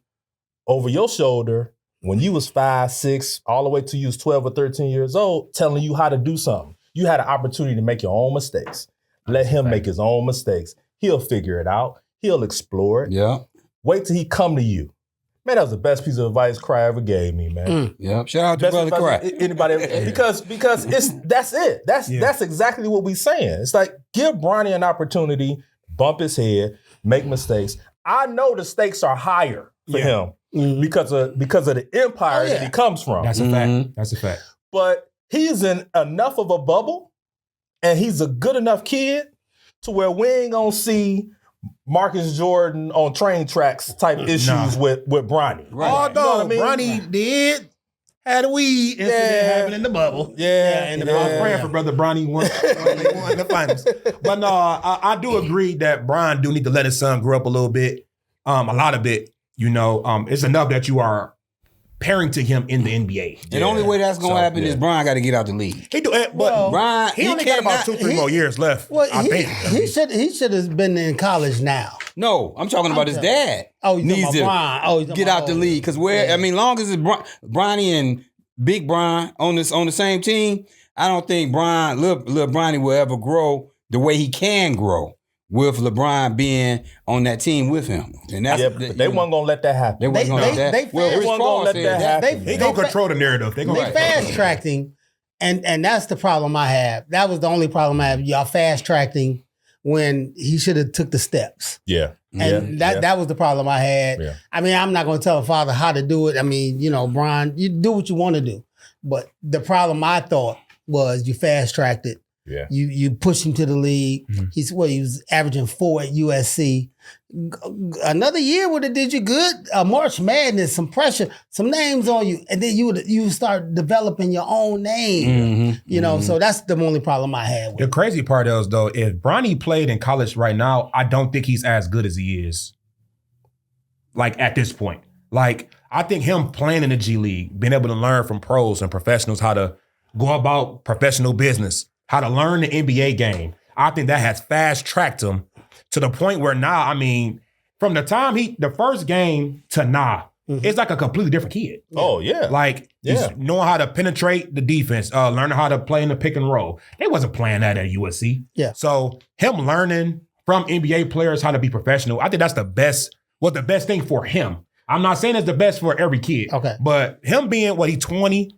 over your shoulder when you was 5, 6, all the way till you was 12 or 13 years old, telling you how to do something. You had an opportunity to make your own mistakes. Let him make his own mistakes. He'll figure it out. He'll explore it. Yeah. Wait till he come to you. Man, that was the best piece of advice Cry ever gave me, man. Yeah. Shout out to Brother Cry. Anybody, because that's it. That's exactly what we saying. It's like, give Bronny an opportunity, bump his head, make mistakes. I know the stakes are higher for him because of the empire that he comes from. That's a fact. That's a fact. But he's in enough of a bubble, and he's a good enough kid to where we ain't gonna see Marcus Jordan on train tracks type issues with Bronny. Right. Although Bronny did had a weed incident happen in the bubble. And I was praying for Brother Bronny won the finals. But no, I do agree that Bron do need to let his son grow up a little bit, a lot of it. It's enough that you are parenting him in the NBA. The only way that's gonna happen is Bron got to get out the league. He do it, but Bron, he only got about 2-3 more years left. Well, he should have been in college now. No, I'm talking about his dad. Oh, he's needs to get out the league because long as it's Bronny and Big Bron on the same team, I don't think little Bronny will ever grow the way he can grow with LeBron being on that team with him. And that's they weren't gonna let that happen. They weren't gonna let that. They weren't gonna let that happen. They gonna control the narrative. They fast tracking, and that's the problem I have. That was the only problem I have. Y'all fast tracking when he should have took the steps. Yeah. And that was the problem I had. Yeah. I mean, I'm not going to tell a father how to do it. I mean, Bron, you do what you want to do. But the problem I thought was you fast tracked it. Yeah. You pushed him to the league. Mm-hmm. He was averaging 4 at USC. Another year would have did you good. March Madness, some pressure, some names on you, and then you start developing your own name. Mm-hmm. So that's the only problem I had with the crazy part is, though, if Bronny played in college right now, I don't think he's as good as he is. Like at this point. Like, I think him playing in the G League, being able to learn from pros and professionals how to go about professional business, how to learn the NBA game, I think that has fast-tracked him to the point where now, I mean, from the time the first game to now, it's like a completely different kid. Oh, yeah. Like, just knowing how to penetrate the defense, learning how to play in the pick and roll. They wasn't playing that at USC. Yeah. So him learning from NBA players how to be professional, I think that's the best thing for him. I'm not saying it's the best for every kid. Okay. But him being, he's 20,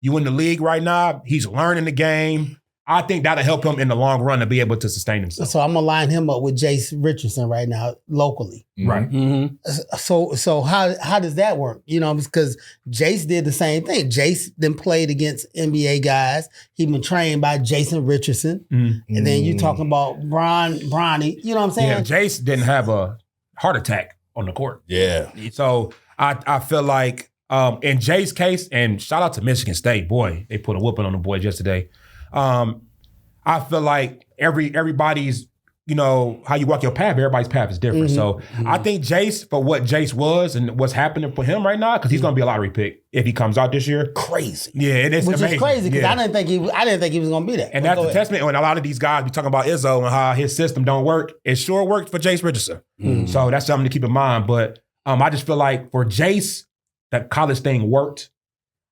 You in the league right now. He's learning the game. I think that'll help him in the long run to be able to sustain himself. So I'm gonna line him up with Jace Richardson right now locally. Right. Mm-hmm. So how does that work? You know, because Jace did the same thing. Jace then played against NBA guys. He been trained by Jason Richardson, and then you talking about Bronny. You know what I'm saying? Yeah, Jace didn't have a heart attack on the court. Yeah. So I feel like in Jace's case, and shout out to Michigan State, boy, they put a whooping on the boys yesterday. I feel like everybody's, you know, how you walk your path, everybody's path is different. So I think Jace, for what Jace was and what's happening for him right now, because he's going to be a lottery pick if he comes out this year. Crazy. Yeah, it is Which amazing. is crazy because Yeah. I didn't think he was going to be that. And that's the testament when a lot of these guys be talking about Izzo and how his system don't work. It sure worked for Jace Richardson. So that's something to keep in mind. But I just feel like for Jace, that college thing worked.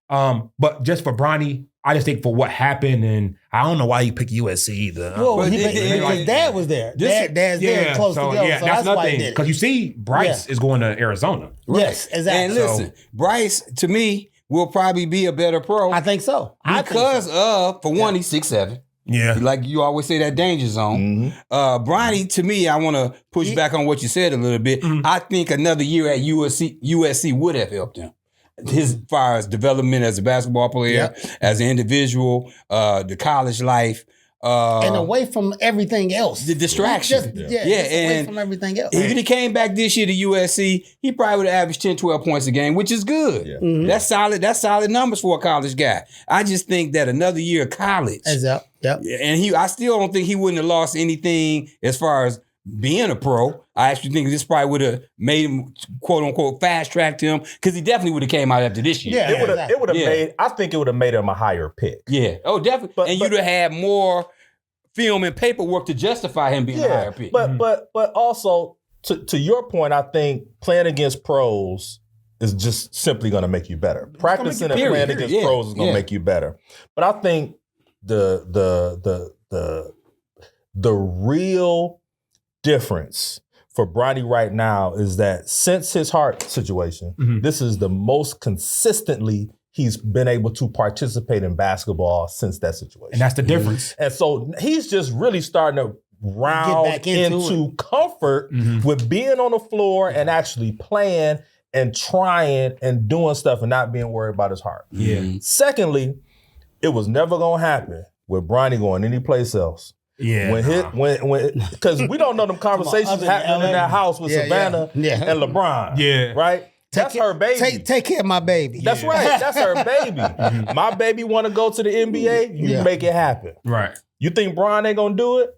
But just for Bronny, I just think for what happened, and I don't know why he picked USC either. Well, But his dad was there. Dad's there close together. Yeah, so that's why he nothing. did it. Because you see, Bryce is going to Arizona. Yes, exactly. And listen, Bryce, to me, will probably be a better pro. I think so. Because of, for one, he's 6'7". Yeah. Like you always say, that danger zone. Bronny, to me, I want to push back on what you said a little bit. I think another year at USC would have helped him. As far as development as a basketball player, as an individual, the college life. And away from everything else. The distraction. Just away from everything else. If he came back this year to USC, he probably would have averaged 10, 12 points a game, which is good. Yeah. That's solid. That's solid numbers for a college guy. I just think that another year of college. Yep. And I still don't think he wouldn't have lost anything as far as being a pro. I actually think this probably would have made him, quote unquote, fast tracked him, because he definitely would have came out after this year. Yeah, It would have made. I think it would have made him a higher pick. Yeah. Oh, definitely. And you'd have had more film and paperwork to justify him being a higher pick. But also to your point, I think playing against pros is just simply going to make you better. Practicing and playing against pros is going to make you better. But I think the real difference for Bronny right now is that since his heart situation, this is the most consistently he's been able to participate in basketball since that situation. And that's the difference. And so he's just really starting to round back into comfort with being on the floor and actually playing and trying and doing stuff and not being worried about his heart. Secondly, it was never going to happen with Bronny going any place else. Yeah. Because we don't know them conversations happening in that house with Savannah and LeBron. Yeah. Right? That's her baby. Take care of my baby. That's right. That's her baby. My baby want to go to the NBA. You make it happen. Right. You think Bron ain't gonna do it?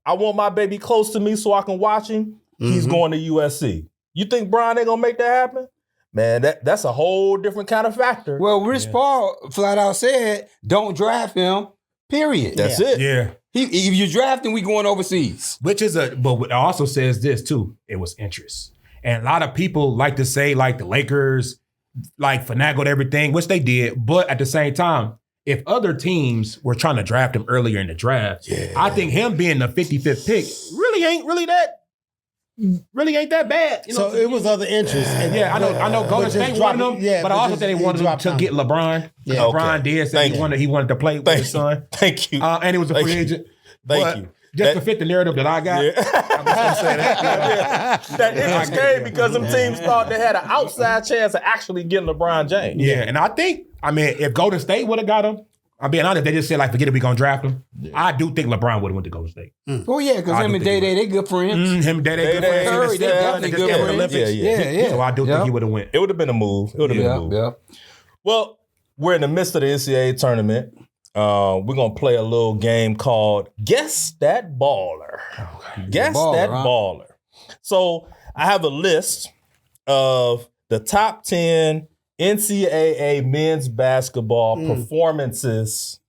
I want my baby close to me so I can watch him. He's going to USC. You think Bron ain't gonna make that happen? Man, that's a whole different kind of factor. Well, Rich Paul flat out said, don't draft him, period. That's it. Yeah. If you draft him, we going overseas. But it also says this too. It was interest. And a lot of people like to say like the Lakers like finagled everything, which they did. But at the same time, if other teams were trying to draft him earlier in the draft, I think him being the 55th pick really ain't that bad. You know? So it was other interests. I know Golden State wanted him, but I also think they wanted him to get LeBron. Yeah. LeBron did say he wanted to play with his son. Thank you. And he was a free agent. Thank you. Just to fit the narrative that I got. I'm just gonna say that. That interest came because them teams thought they had an outside chance of actually getting LeBron James. Yeah, and I think, if Golden State would have got him, I'm being honest, they just said, like, forget it, we gonna draft him. Yeah. I do think LeBron would have went to Golden State. Oh, yeah, because him and Day-Day, they good friends. Him and Day-Day good friends. Curry, they definitely good friends. Olympics. Yeah. So I do think he would have went. It would have been a move. Well, we're in the midst of the NCAA tournament. We're going to play a little game called Guess That Baller. Guess That Baller. So I have a list of the top 10 NCAA men's basketball performances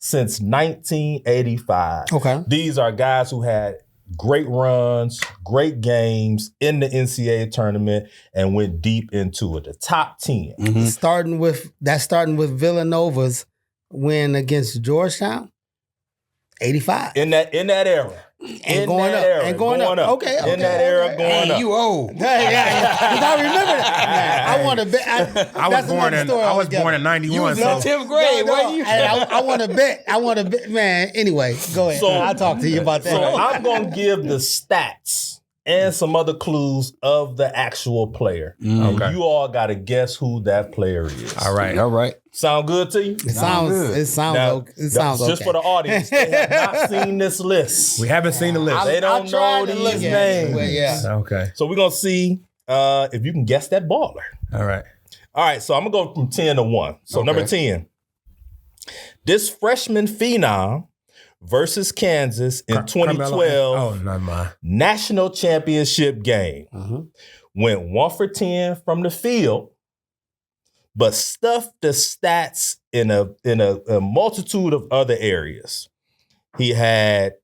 since 1985. Okay. These are guys who had great runs, great games in the NCAA tournament and went deep into it. The top 10. Starting with Villanova's win against Georgetown, 85. In that era. And going up. Era, and going up. Okay. In that era, going up. You old. Yeah. Because I remember that. I want to bet. I was born in 91. You was in 10th grade, wasn't you? I want to bet. Man, anyway, go ahead. So, I'll talk to you about that. So I'm going to give the stats and some other clues of the actual player. Okay. You all got to guess who that player is. All right. Sound good to you? It sounds okay. Just for the audience, they have not seen this list. We haven't seen the list. They don't know these names. Well, yeah. Okay. So we're going to see if you can guess that baller. All right. All right, so I'm going to go from 10 to 1. So number 10. This freshman phenom versus Kansas in 2012 not mine. national championship game. Went 1 for 10 from the field, but stuffed the stats in a multitude of other areas. He had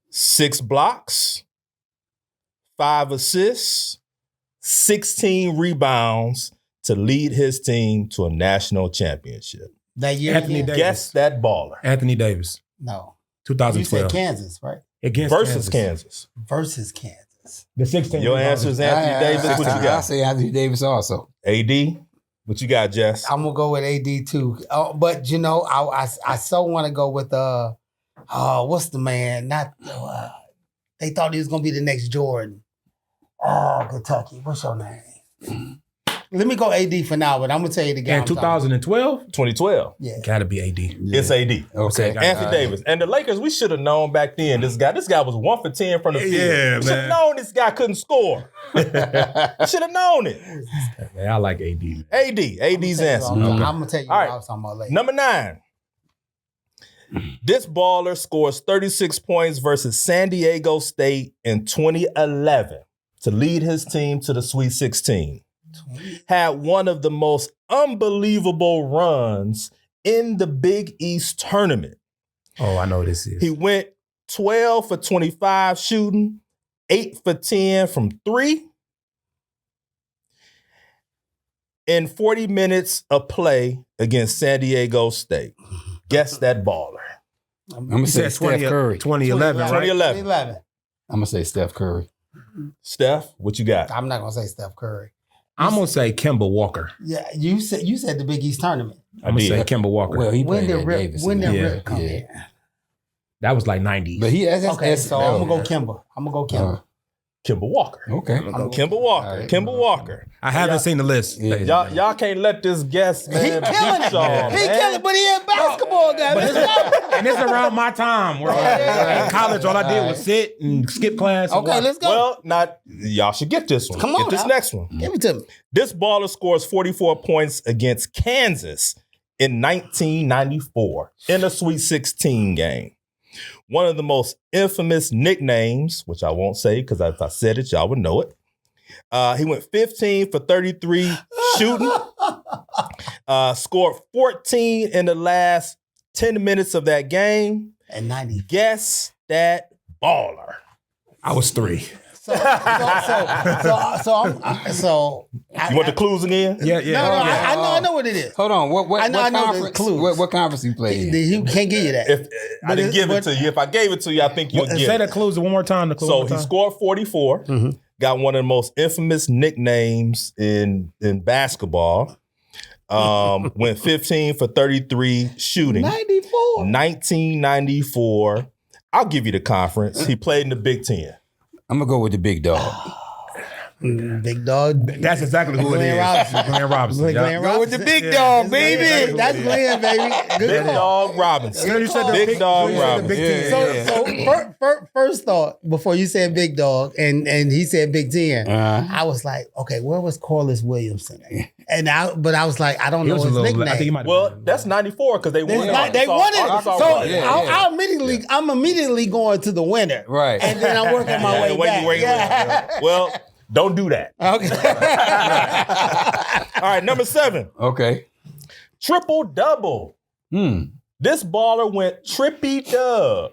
6 blocks, 5 assists, 16 rebounds to lead his team to a national championship. That year, Anthony Davis. Guess that baller. Anthony Davis. No. 2012. You said Kansas, right? Against Versus Kansas. Versus Kansas. The 16. Your answer is Anthony Davis. What you I got? say Anthony Davis also. AD? What you got, Jess? I'm gonna go with AD too. But you know, I so want to go with what's the man? Not they thought he was gonna be the next Jordan. Kentucky. What's your name? Let me go AD for now, but I'm gonna tell you the game. And 2012? 2012. Yeah. Gotta be AD. It's AD. Okay. Anthony Davis. And the Lakers, we should have known back then. This guy was 1 for 10 from the field. Yeah, We should have known this guy couldn't score. Should have known it. Man, I like AD. Man. AD's answer. I'm gonna tell you All what right. I was talking about later. Number 9. This baller scores 36 points versus San Diego State in 2011 to lead his team to the Sweet 16. Had one of the most unbelievable runs in the Big East tournament. Oh, I know what this is. He went 12 for 25 shooting, 8 for 10 from 3. In 40 minutes of play against San Diego State. Guess that baller. I'm gonna say Steph Curry. 2011, right? 2011. 2011. I'm gonna say Steph Curry. Steph, what you got? I'm not gonna say Steph Curry. I'm gonna say Kemba Walker. Yeah, you said the Big East tournament. I'm gonna say Kemba Walker. Well, he When played did at Rip Davis. Rip come in? That was like 90s. But he Okay, so I'm gonna go Kemba. Kemba Walker. Okay. Kemba Walker. All right. Kemba Walker. I haven't seen the list. Yeah. Y'all can't let this guest, man. He killing beat it. y'all, He man. killing it, but he a basketball guy. Let's go. And it's around my time. Where in college, all I did was sit and skip class. and Okay, watch. let's go. Well, y'all should get this one. Come on Get this now. next one. Give it to me. This baller scores 44 points against Kansas in 1994 in a Sweet 16 game. One of the most infamous nicknames, which I won't say because if I said it, y'all would know it. He went 15 for 33 shooting, scored 14 in the last 10 minutes of that game. And 90. Guess that baller. I was 3. So you You want the clues again? Yeah. I know what it is. Hold on. What I know the conference? clues. What conference he played in? He can't give you that. If I didn't give it to you, if I gave it to you, I think you'll get Say it. the clues one more time. So he scored 44, got one of the most infamous nicknames in basketball. Went 15 for 33 shooting. 94. 1994. I'll give you the conference. He played in the Big Ten. I'm gonna go with the big dog. Big dog. That's exactly who it is. Glenn Robinson. Glenn Go with the Robinson. big dog, baby. That's Glenn, baby. Good Big call. Dog Robinson. You said the Big Dog Robinson. First thought before you said Big Dog and he said Big Ten, I was like, okay, where was Corliss Williamson? But I was like, I don't He know was a his little. nickname. I think he might. Well, that's 94 because they won. They won it. Arkansas So won it. I'm immediately going to the winner. Right. And then I'm working my way back. Yeah. Well, don't do that. Okay. All right, number 7. Okay. Triple-double. This baller went trippy-dub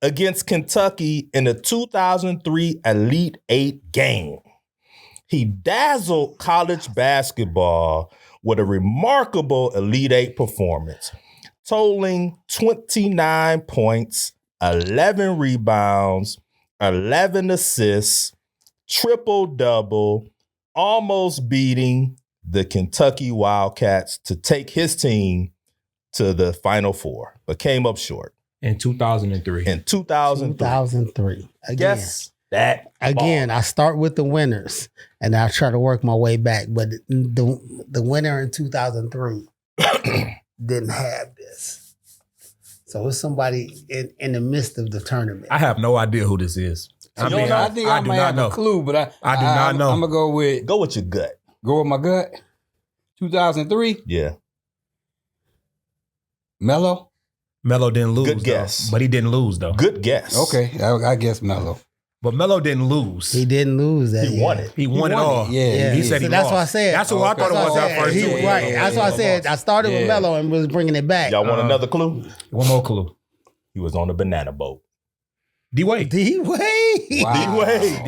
against Kentucky in the 2003 Elite 8 game. He dazzled college basketball with a remarkable Elite 8 performance, totaling 29 points, 11 rebounds, 11 assists, triple-double, almost beating the Kentucky Wildcats to take his team to the Final Four, but came up short. In 2003. In 2003. Again. Guess that. Again, I start with the winners, and I try to work my way back. But the winner in 2003 didn't have this. So it's somebody in the midst of the tournament. I have no idea who this is. I think I might have a clue, but I do not know. I'm gonna go with your gut. Go with my gut. 2003. Yeah. Melo. Melo didn't lose. Good guess. But he didn't lose though. Good guess. Okay, I guess Melo. But Melo didn't lose. He didn't lose that. He won it. He won it all. Yeah. He said he that's lost. what I said. That's what I thought it was at first. Right. That's what I said. I started with Melo and was bringing it back. Y'all want another clue? One more clue. He was on a banana boat. D-Wade. D-Wade. D-Wade.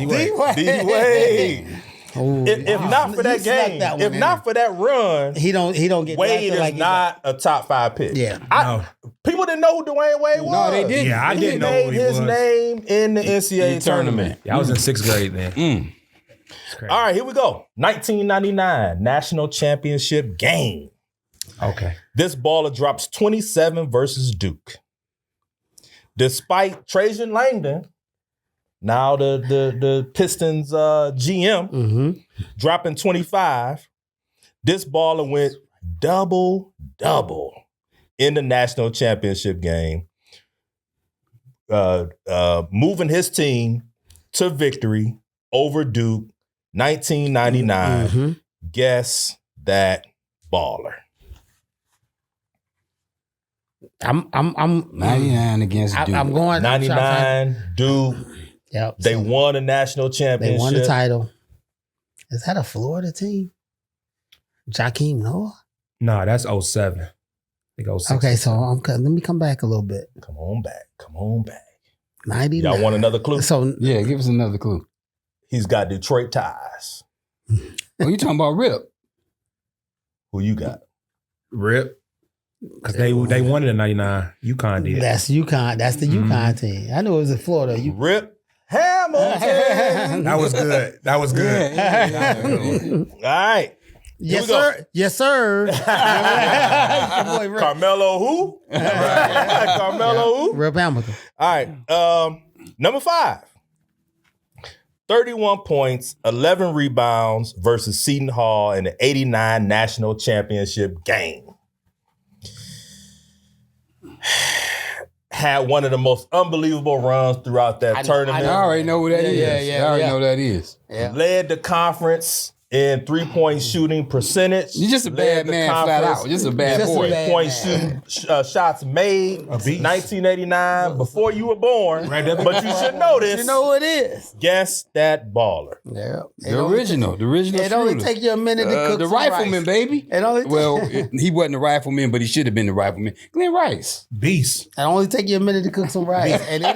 D-Wade. If not for that game, if not for that run, he don't get Wade is like not a top 5 pick. Yeah. People didn't know who Dwayne Wade was. No, they didn't. Yeah, I didn't know who he his was. name in the NCAA tournament. Yeah, I was in 6th grade then. All right, here we go. 1999 National Championship game. Okay. This baller drops 27 versus Duke. Despite Trajan Langdon, now the Pistons GM, dropping 25, this baller went double-double in the national championship game, moving his team to victory over Duke, 1999. Guess that baller. I'm 99 against Duke. I'm going 99 Duke. Yep. They won a national championship. They won the title. Is that a Florida team? Jakeem Noah? No, that's 07. I think 06. Okay, so let me come back a little bit. Come on back. 99. Y'all want another clue? So yeah, give us another clue. He's got Detroit ties. Oh, you talking about Rip? Who you got? Rip. Because they won it in 99. UConn did. That's UConn. That's the UConn team. I knew it was in Florida. Rip Hamilton. That was good. That was good. All right. Yes, sir. Yes, sir. Your boy Rip. Carmelo who? Carmelo who? Rip Hamilton. All right. Number 5. 31 points, 11 rebounds versus Seton Hall in the 89 national championship game. Had one of the most unbelievable runs throughout that tournament. I already know who that is. I already know who that is. Yeah. Led the conference in 3-point shooting percentage. You're just a bad man flat out. Just a bad boy. 3-point shooting shots made. 1989, before you were born. But you should know this. You know who it is. Guess that baller. Yeah. The original It only shooter. take you a minute to cook the some rifleman, rice. baby. He wasn't a rifleman, but he should have been the rifleman. Glenn Rice. Beast. It only take you a minute to cook some rice. And he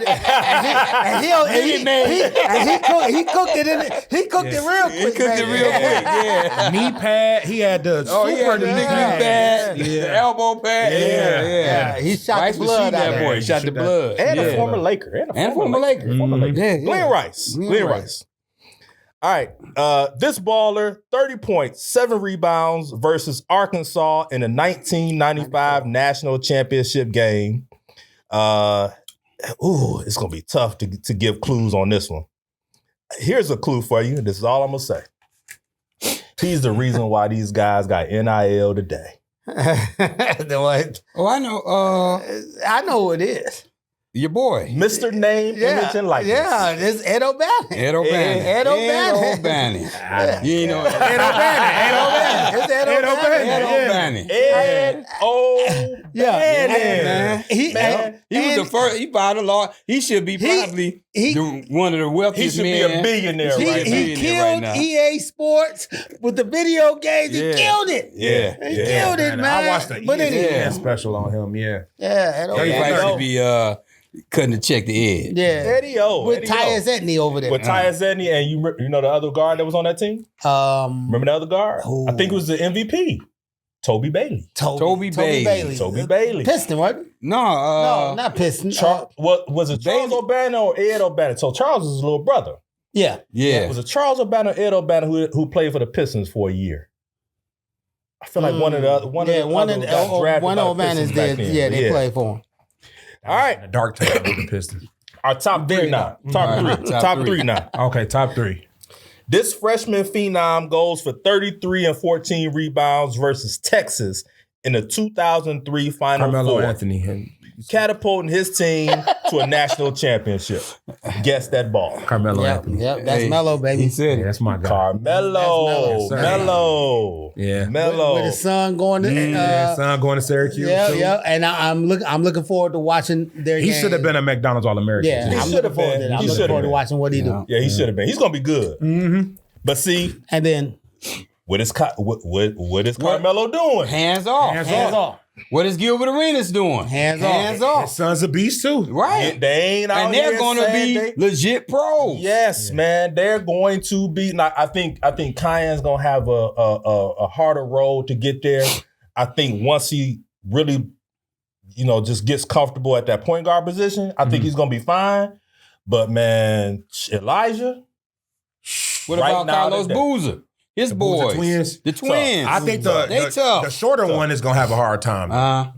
cooked it real quick. He cooked it real quick. Yeah. Knee pad. He had the super knee pad. The elbow pad. Yeah. He shot Rice the was blood shooting out that of boy. it. He shot the blood. And a former Laker. And a former Laker. Glenn Rice. Glenn Rice. All right. This baller, 30 points, 7 rebounds versus Arkansas in the 1995 national championship game. It's going to be tough to give clues on this one. Here's a clue for you. This is all I'm going to say. He's the reason why these guys got NIL today. What? Oh, I know. I know who it is. Your boy. Mr. Name, Image, and Likeness. Yeah, it's Ed O'Bannon. Ed O'Bannon. Ed O'Bannon. You ain't know Ed O'Bannon. It's Ed O'Bannon. Ed O'Bannon. Yeah. He was the first. He bought a lot. He should be probably one of the He wealthiest should be a billionaire right now. He killed EA Sports with the video games. He killed it. Yeah. He killed it, man. I watched the ESPN special on him, Yeah, Ed He O'Bannon. probably should be cutting the check to Ed. Yeah. Eddie O. With Tyus Etney over there. With Tyus Etney, and you know the other guard that was on that team? Remember the other guard? I think it was the MVP. Toby Bailey. Toby Bailey. Toby Bailey. Piston, what? No, not Piston. What was it? Charles O'Bannon or Ed O'Bannon? So Charles is his little brother. Yeah. Was it Charles O'Bannon or Ed O'Bannon who played for the Pistons for a year? I feel like one of the O'Bannons did. Yeah, they played for him. All right, the dark time of the Pistons. Our top three now. Top three now. Okay, top three. This freshman phenom goes for 33 and 14 rebounds versus Texas in the 2003 Final Carmelo Four. Anthony. Catapulting his team to a national championship. Guess that ball. Carmelo Anthony. Yep, that's Melo, baby. He said it. That's my guy. Carmelo. Melo. Yeah. Melo. With his son going to son going to Syracuse. Yeah. And I'm looking forward to watching their He game. should have been a McDonald's All-American. Yeah, He I'm should looking have forward been. to that. I'm looking forward to watching what he do. Yeah, he should have been. He's gonna be good. Mm-hmm. But see, And then what is Carmelo doing? Hands off. hands off. What is Gilbert Arenas doing? Hands off. His son's a beast too. Right. They ain't out And they're here going to saying be legit pros. Yes, man. They're going to be. Now, I think Kyan's gonna have a harder road to get there. I think once he really, just gets comfortable at that point guard position, I think he's gonna be fine. But man, Elijah. What Right about now Carlos today. Boozer? His boys. Twins. The twins. I think they tough. the shorter one is gonna have a hard time.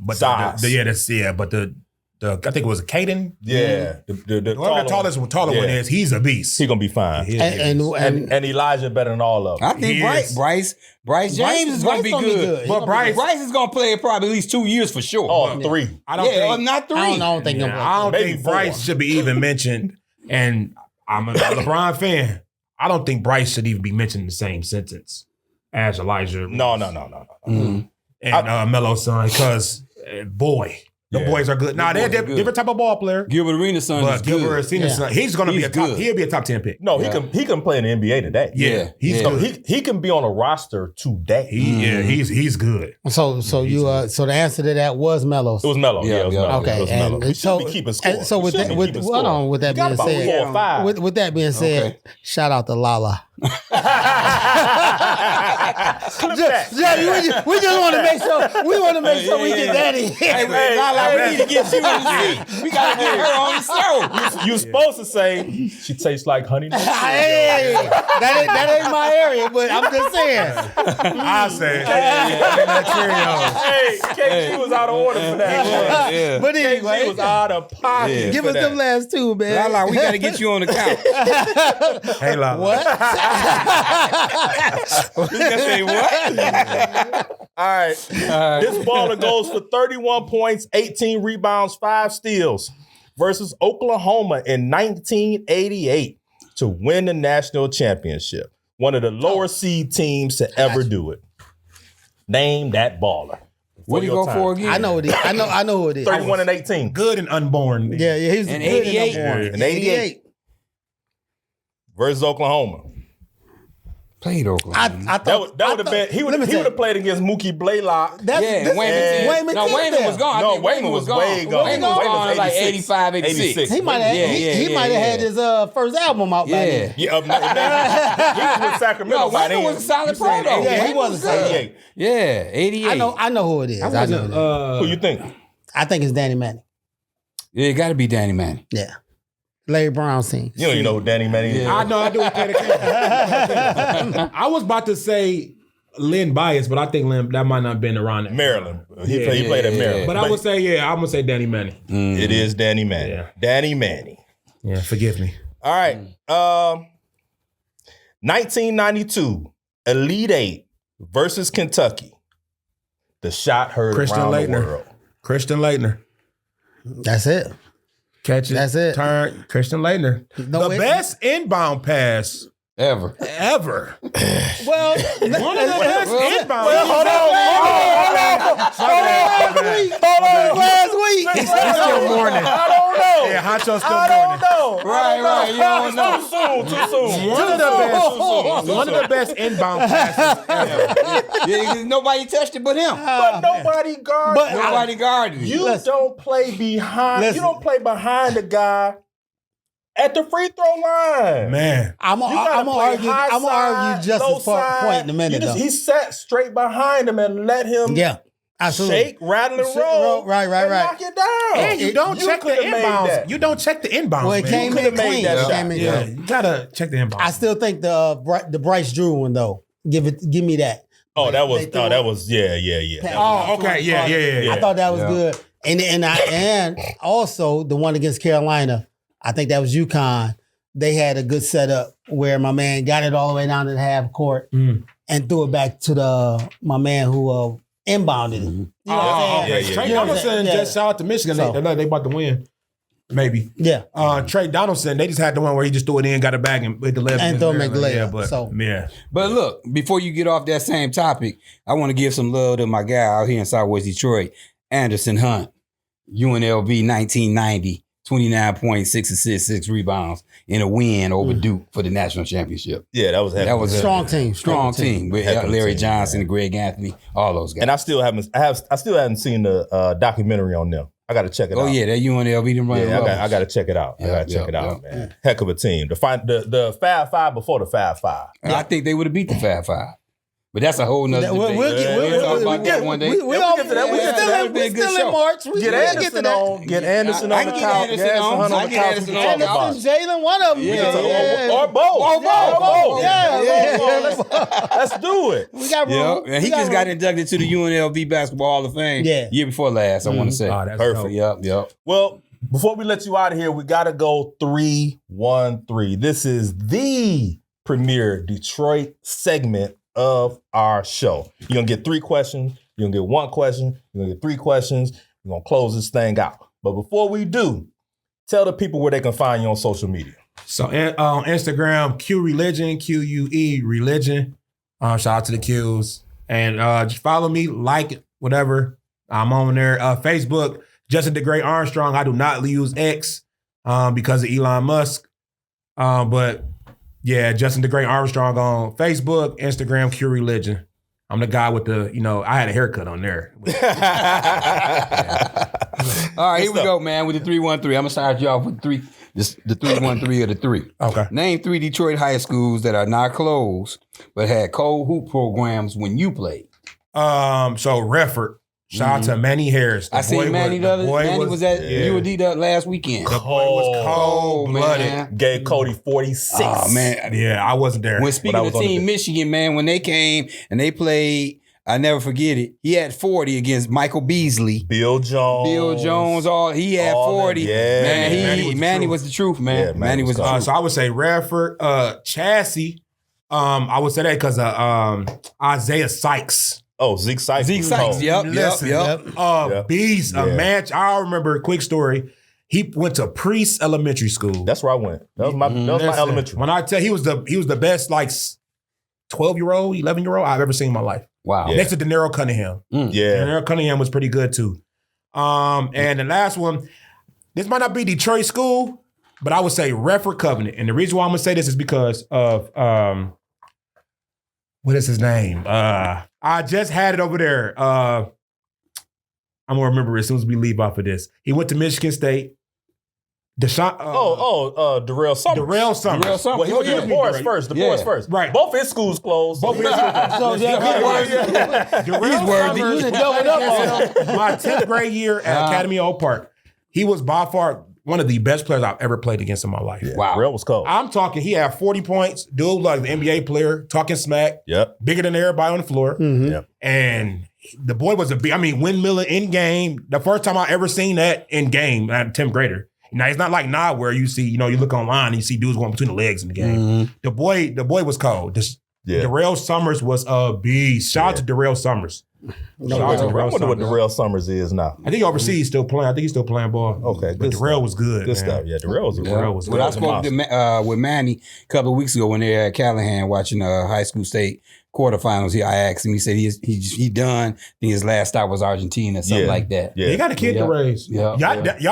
But Size. but I think it was Caden. Yeah, the Whoever the taller one is, he's a beast. He's gonna be fine. And And Elijah better than all of them. I think Bryce James is going to be good. But Bryce is going to play probably at least 2 years for sure. Oh, 3. I don't think. not 3. I don't think I don't Maybe think 4. Bryce should be even mentioned. And I'm a LeBron fan. I don't think Bryce should even be mentioned in the same sentence as Elijah. No. And Melo's son, because boy. The boys are good. Nah, they're different type of ball player. Gilbert Arenas' son is But Gilbert good. Arenas' son, he's going to be He's a top. good. He'll be a top 10 pick. No, he can play in the NBA today. Yeah, he's So good. he can be on a roster today. He's good. so the answer to that was Melo. It was Melo. Yeah, it was yeah. Melo. Okay, It was and Melo. We so- should be keeping score. And so We with should that, be with keeping hold score. on, with that We got being about said, 4 or 5. with that being said, Okay. shout out to Lala. We just want to make sure we get that in. Hey, Lala, we need to get you in the seat. We got to get her on the show. You supposed to say she tastes like honey. Hey, that ain't my area, but I'm just saying. I say Hey, KG was out of order for that. Yeah. But KG anyway, was out of pocket. give for us that. them last two, man. Lala, we got to get you on the couch. Hey, Lala. What? We got to say what? All right. This baller goes for 31 points, 18 rebounds, 5 steals versus Oklahoma in 1988 to win the national championship. One of the lower seed teams to ever do it. Name that baller. What do you go for again? I know it is. I know who it is. 31 and 18. Good and unborn. Yeah, he's In good 88? unborn. In 88. Versus Oklahoma. Played Oklahoma. I thought That would have been. He would have played against Mookie Blaylock. Wayman was gone. No, I think Wayman was way gone. Wayman was gone in like 86. 85, 86. He might have. He might have had his first album out by then. Yeah, he was with Sacramento. No, Wayman was a solid pro though. Yeah, he was a solid. 88. Yeah, 88. I know who it is. I know. Who you think? I think it's Danny Manning. Yeah, it got to be Danny Manning. Yeah. Larry Brown's team. You don't even know who Danny Manning is. Yeah. I know I do. I was about to say Lynn Bias, but I think Lynn, that might not have been around that. Maryland. He played at Maryland. But I would say, I'm going to say Danny Manning. It is Danny Manning. Yeah. Danny Manning. Yeah, forgive me. All right. 1992, Elite Eight versus Kentucky. The shot heard Christian around the Laettner. world. Christian Laettner. That's it. Catch it. That's it. Turn. Christian Laettner. No, the best inbound pass Ever. ever. Well, One of the best inbound. Hold on. last week. It's still morning. I don't know. Yeah, Honcho's still I morning. don't know. Right. You don't know. Too soon. One of the best inbound passes ever. Yeah, nobody touched it but him. But nobody guarded. Nobody guarded it. You don't play behind. You don't play behind the guy at the free throw line. Man, I'm gonna argue Justin's point in a minute. He sat straight behind him and let him shake, rattle, and roll. Right. Knock it down. And you don't check the inbounds. You don't check the inbounds. Well, it came in clean. Yeah, you gotta check the inbounds. I still think the Bryce Drew one though. Give me that. Oh, that was yeah. Oh, okay, yeah. I thought that was good. And also the one against Carolina, I think that was UConn. They had a good setup where my man got it all the way down to the half court and threw it back to my man who inbounded it. You know what I'm saying? Trey Donaldson just shout out to Michigan. They about to win. Maybe. Yeah. Trey Donaldson, they just had the one where he just threw it in, got it back, and hit the left. And throw him at the layup. But look, before you get off that same topic, I want to give some love to my guy out here in Southwest Detroit, Anderson Hunt, UNLV 1990, 29 points, 6 assists, 6 rebounds in a win over Duke for the national championship. Yeah, that was a strong team. Strong team with Larry Johnson and Greg Anthony, all those guys. And I still haven't seen the documentary on them. I got to check it out. Oh yeah, that UNLV them running. Yeah, I got to check it out. Man. Heck of a team. The Fab Five before the Fab Five. I think they would have beat the Fab Five. But that's a whole nother debate. We'll talk about that one day. We're still in March. Get Anderson on. Get Anderson on the couch. Anderson, Jalen, one of them. Or both. Let's do it. We got room. And he just got inducted to the UNLV Basketball Hall of Fame year before last, I want to say. Oh, that's perfect. Yep. Well, before we let you out of here, we got to go 3-1-3. This is the premier Detroit segment of our show. You're going to get 3 questions. You're going to get 1 question. You're going to get 3 questions. We're going to close this thing out. But before we do, tell the people where they can find you on social media. So on Instagram, Q Religion, QUE Religion. Shout out to the Qs. And just follow me, like it, whatever. I'm on there. Facebook, Justin the Great Armstrong. I do not use X because of Elon Musk. But yeah, Justin the Great Armstrong on Facebook, Instagram, Q Religion. I'm the guy with the, I had a haircut on there. All right, here we go, man, with the 3-1-3. I'm going to start you off with the 3-1-3 of the 3. Okay. Name 3 Detroit high schools that are not closed, but had co-hoop programs when you played. So Redford. Shout out to Manny Harris. I seen Manny Manny was at UD last weekend. The boy was cold-blooded. Gave Cody 46. Oh, man. Yeah, I wasn't there. When speaking of Team Michigan, man, when they came and they played, I never forget it, he had 40 against Michael Beasley. Bill Jones. He had 40. Yeah. Man, Manny was the truth, man. Yeah, Manny was the truth. So I would say Redford, Chassis. I would say that because of Isaiah Sykes. Oh, Zeke Sykes. Yep. Beast, a match. I remember a quick story. He went to Priest Elementary School. That's where I went. That was my elementary. When I tell you, he was the best 12-year-old, 11-year-old I've ever seen in my life. Wow. Next to Denaro Cunningham. Yeah. Denaro Cunningham was pretty good too. And the last one, this might not be Detroit school, but I would say Redford Covenant. And the reason why I'm gonna say this is because of what is his name? I just had it over there. I'm gonna remember it as soon as we leave off of this. He went to Michigan State. Darrell Summers. Well, he went to DeBoer's first. DeBoer's first. Right. Both his schools closed. He's worthy. My 10th grade year at Academy Oak Park, he was by far one of the best players I've ever played against in my life. Yeah. Wow. Darrell was cold. I'm talking, he had 40 points, dude like the NBA player, talking smack. Yep. Bigger than everybody on the floor. Mm-hmm. Yep. And the boy was windmilling in game. The first time I ever seen that in game at 10th grader. Now, it's not like now where you see, you look online and you see dudes going between the legs in the game. Mm-hmm. The boy was cold. Darrell Summers was a beast. Shout out to Darrell Summers. I wonder what Darrell Summers is now. I think overseas still playing. I think he's still playing ball. Okay, but Darrell was good. Good stuff. Yeah, Darrell was good. When I spoke with Manny a couple of weeks ago when they were at Callahan watching high school state quarterfinals, I asked him. He said he done. I think his last stop was Argentina, something like that. Yeah, he got a kid to raise. Y'all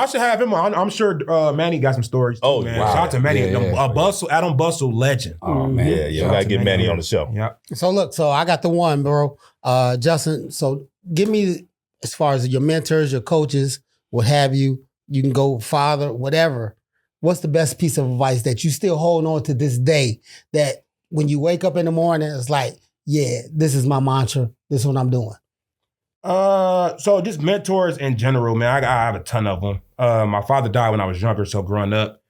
should have him on. I'm sure Manny got some stories too, man. Wow. Shout out to Manny, Adam Bustle legend. Oh man, we gotta get Manny on the show. Yeah. So I got the one, bro. Justin, so give me, as far as your mentors, your coaches, what have you. You can go father, whatever. what's the best piece of advice that you still hold on to this day that when you wake up in the morning, it's like, yeah, this is my mantra. This is what I'm doing. So just mentors in general, man. I have a ton of them. My father died when I was younger, so growing up,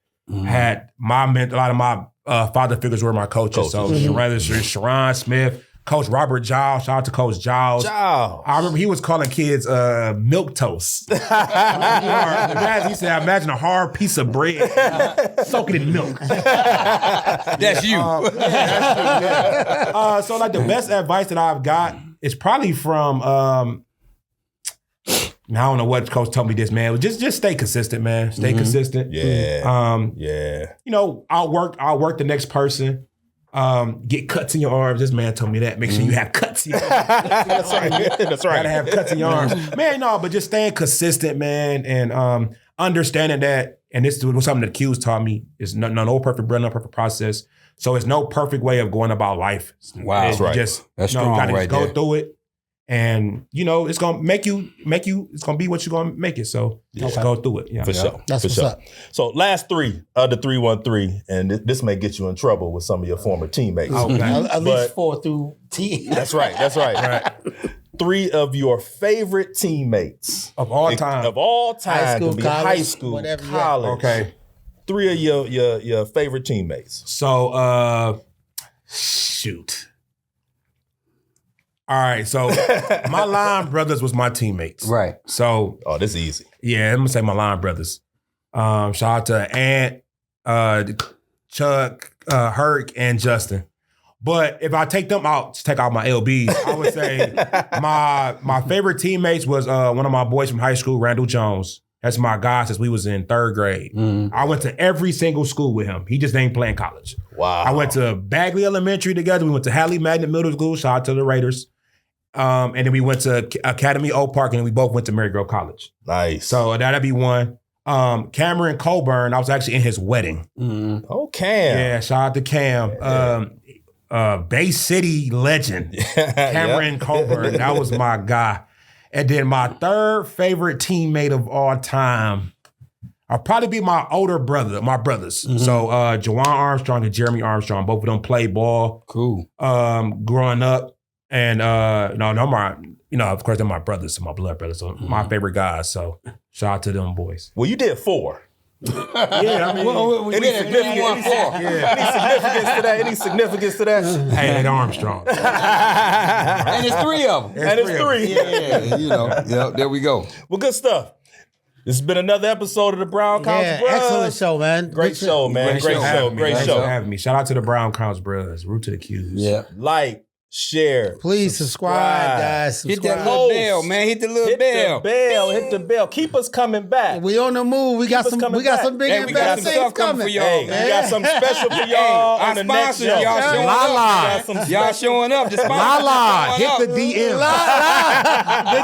had a lot of my father figures were my coaches. So Sharon Smith, Coach Robert Giles. Shout out to Coach Giles. I remember he was calling kids milk toast. He said, imagine a hard piece of bread, soak it in milk. That's you. So like the best advice that I've got is probably from, I don't know what coach told me this, man. Just stay consistent, man. Stay consistent. Yeah. You know, I'll work the next person. Get cuts in your arms. This man told me that. Make sure you have cuts in your arms. That's right. Gotta have cuts in your arms. Man, no, but just staying consistent, man, and understanding that, and this was something that Q's taught me, is no perfect bread, no perfect process. So it's no perfect way of going about life. Wow. That's right. Just, That's strong gotta right just go there. through it. And, you know, it's going to make you, it's going to be what you're going to make it. So just go through it. Yeah. For sure. That's for what's sure. up. So last three of the 313, and this may get you in trouble with some of your former teammates. Okay. At least 4 through 10. That's right. That's right. Three of your favorite teammates. Of all time. Of all time. High school, could be college, high school, whatever, yeah. college. Okay. Three of your favorite teammates. So, shoot. All right. So my line brothers was my teammates. Right. So, Oh, this is easy. yeah, I'm going to say my line brothers. Shout out to Ant, Chuck, Herc, and Justin. But if I take them out, take out my LBs, I would say my favorite teammates was one of my boys from high school, Randall Jones. That's my guy since we was in 3rd grade. I went to every single school with him. He just ain't playing college. Wow. I went to Bagley Elementary together. We went to Hadley Magnet Middle School. Shout out to the Raiders. And then we went to Academy Oak Park, and then we both went to Marygrove College. Nice. So that'd be one. Cameron Colburn, I was actually in his wedding. Oh, Cam. Yeah, shout out to Cam. Bay City legend, Cameron Colburn. That was my guy. And then my third favorite teammate of all time, I'll probably be my older brother, my brothers. So Jawan Armstrong and Jeremy Armstrong, both of them played ball. Cool. Growing up. And of course, they're my brothers, my blood brothers, so my favorite guys. So shout out to them boys. Well, you did 4. Yeah, I mean, Any significance to that? Hey, that Armstrong. And it's 3 of them. And it's 3. Yeah, you know. Yeah, there we go. Well, good stuff. This has been another episode of the Brown Counts Yeah, Bros. excellent show, man. Great show, man. Great show. Great Thanks show. for having me. Shout out to the Brown Counts Brothers. Root to the Q's. Yeah. Like, share. Please subscribe, guys. Hit that Subscribe. little bell, man. Hit the little bell. Hit the bell. Keep us coming back. We on the move. We got us some coming big back. and we got better some things stuff coming for y'all, Hey, man. we got something special for y'all on the next show. Y'all showing Lala. up. Y'all showing up. The sponsors Lala, showing up. hit the DM. The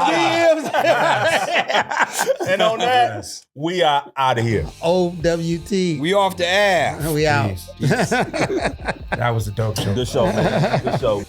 DMs. And on that, we are out of here. OWT. We off the air. We out. That was a dope show. Good show, man. Good show.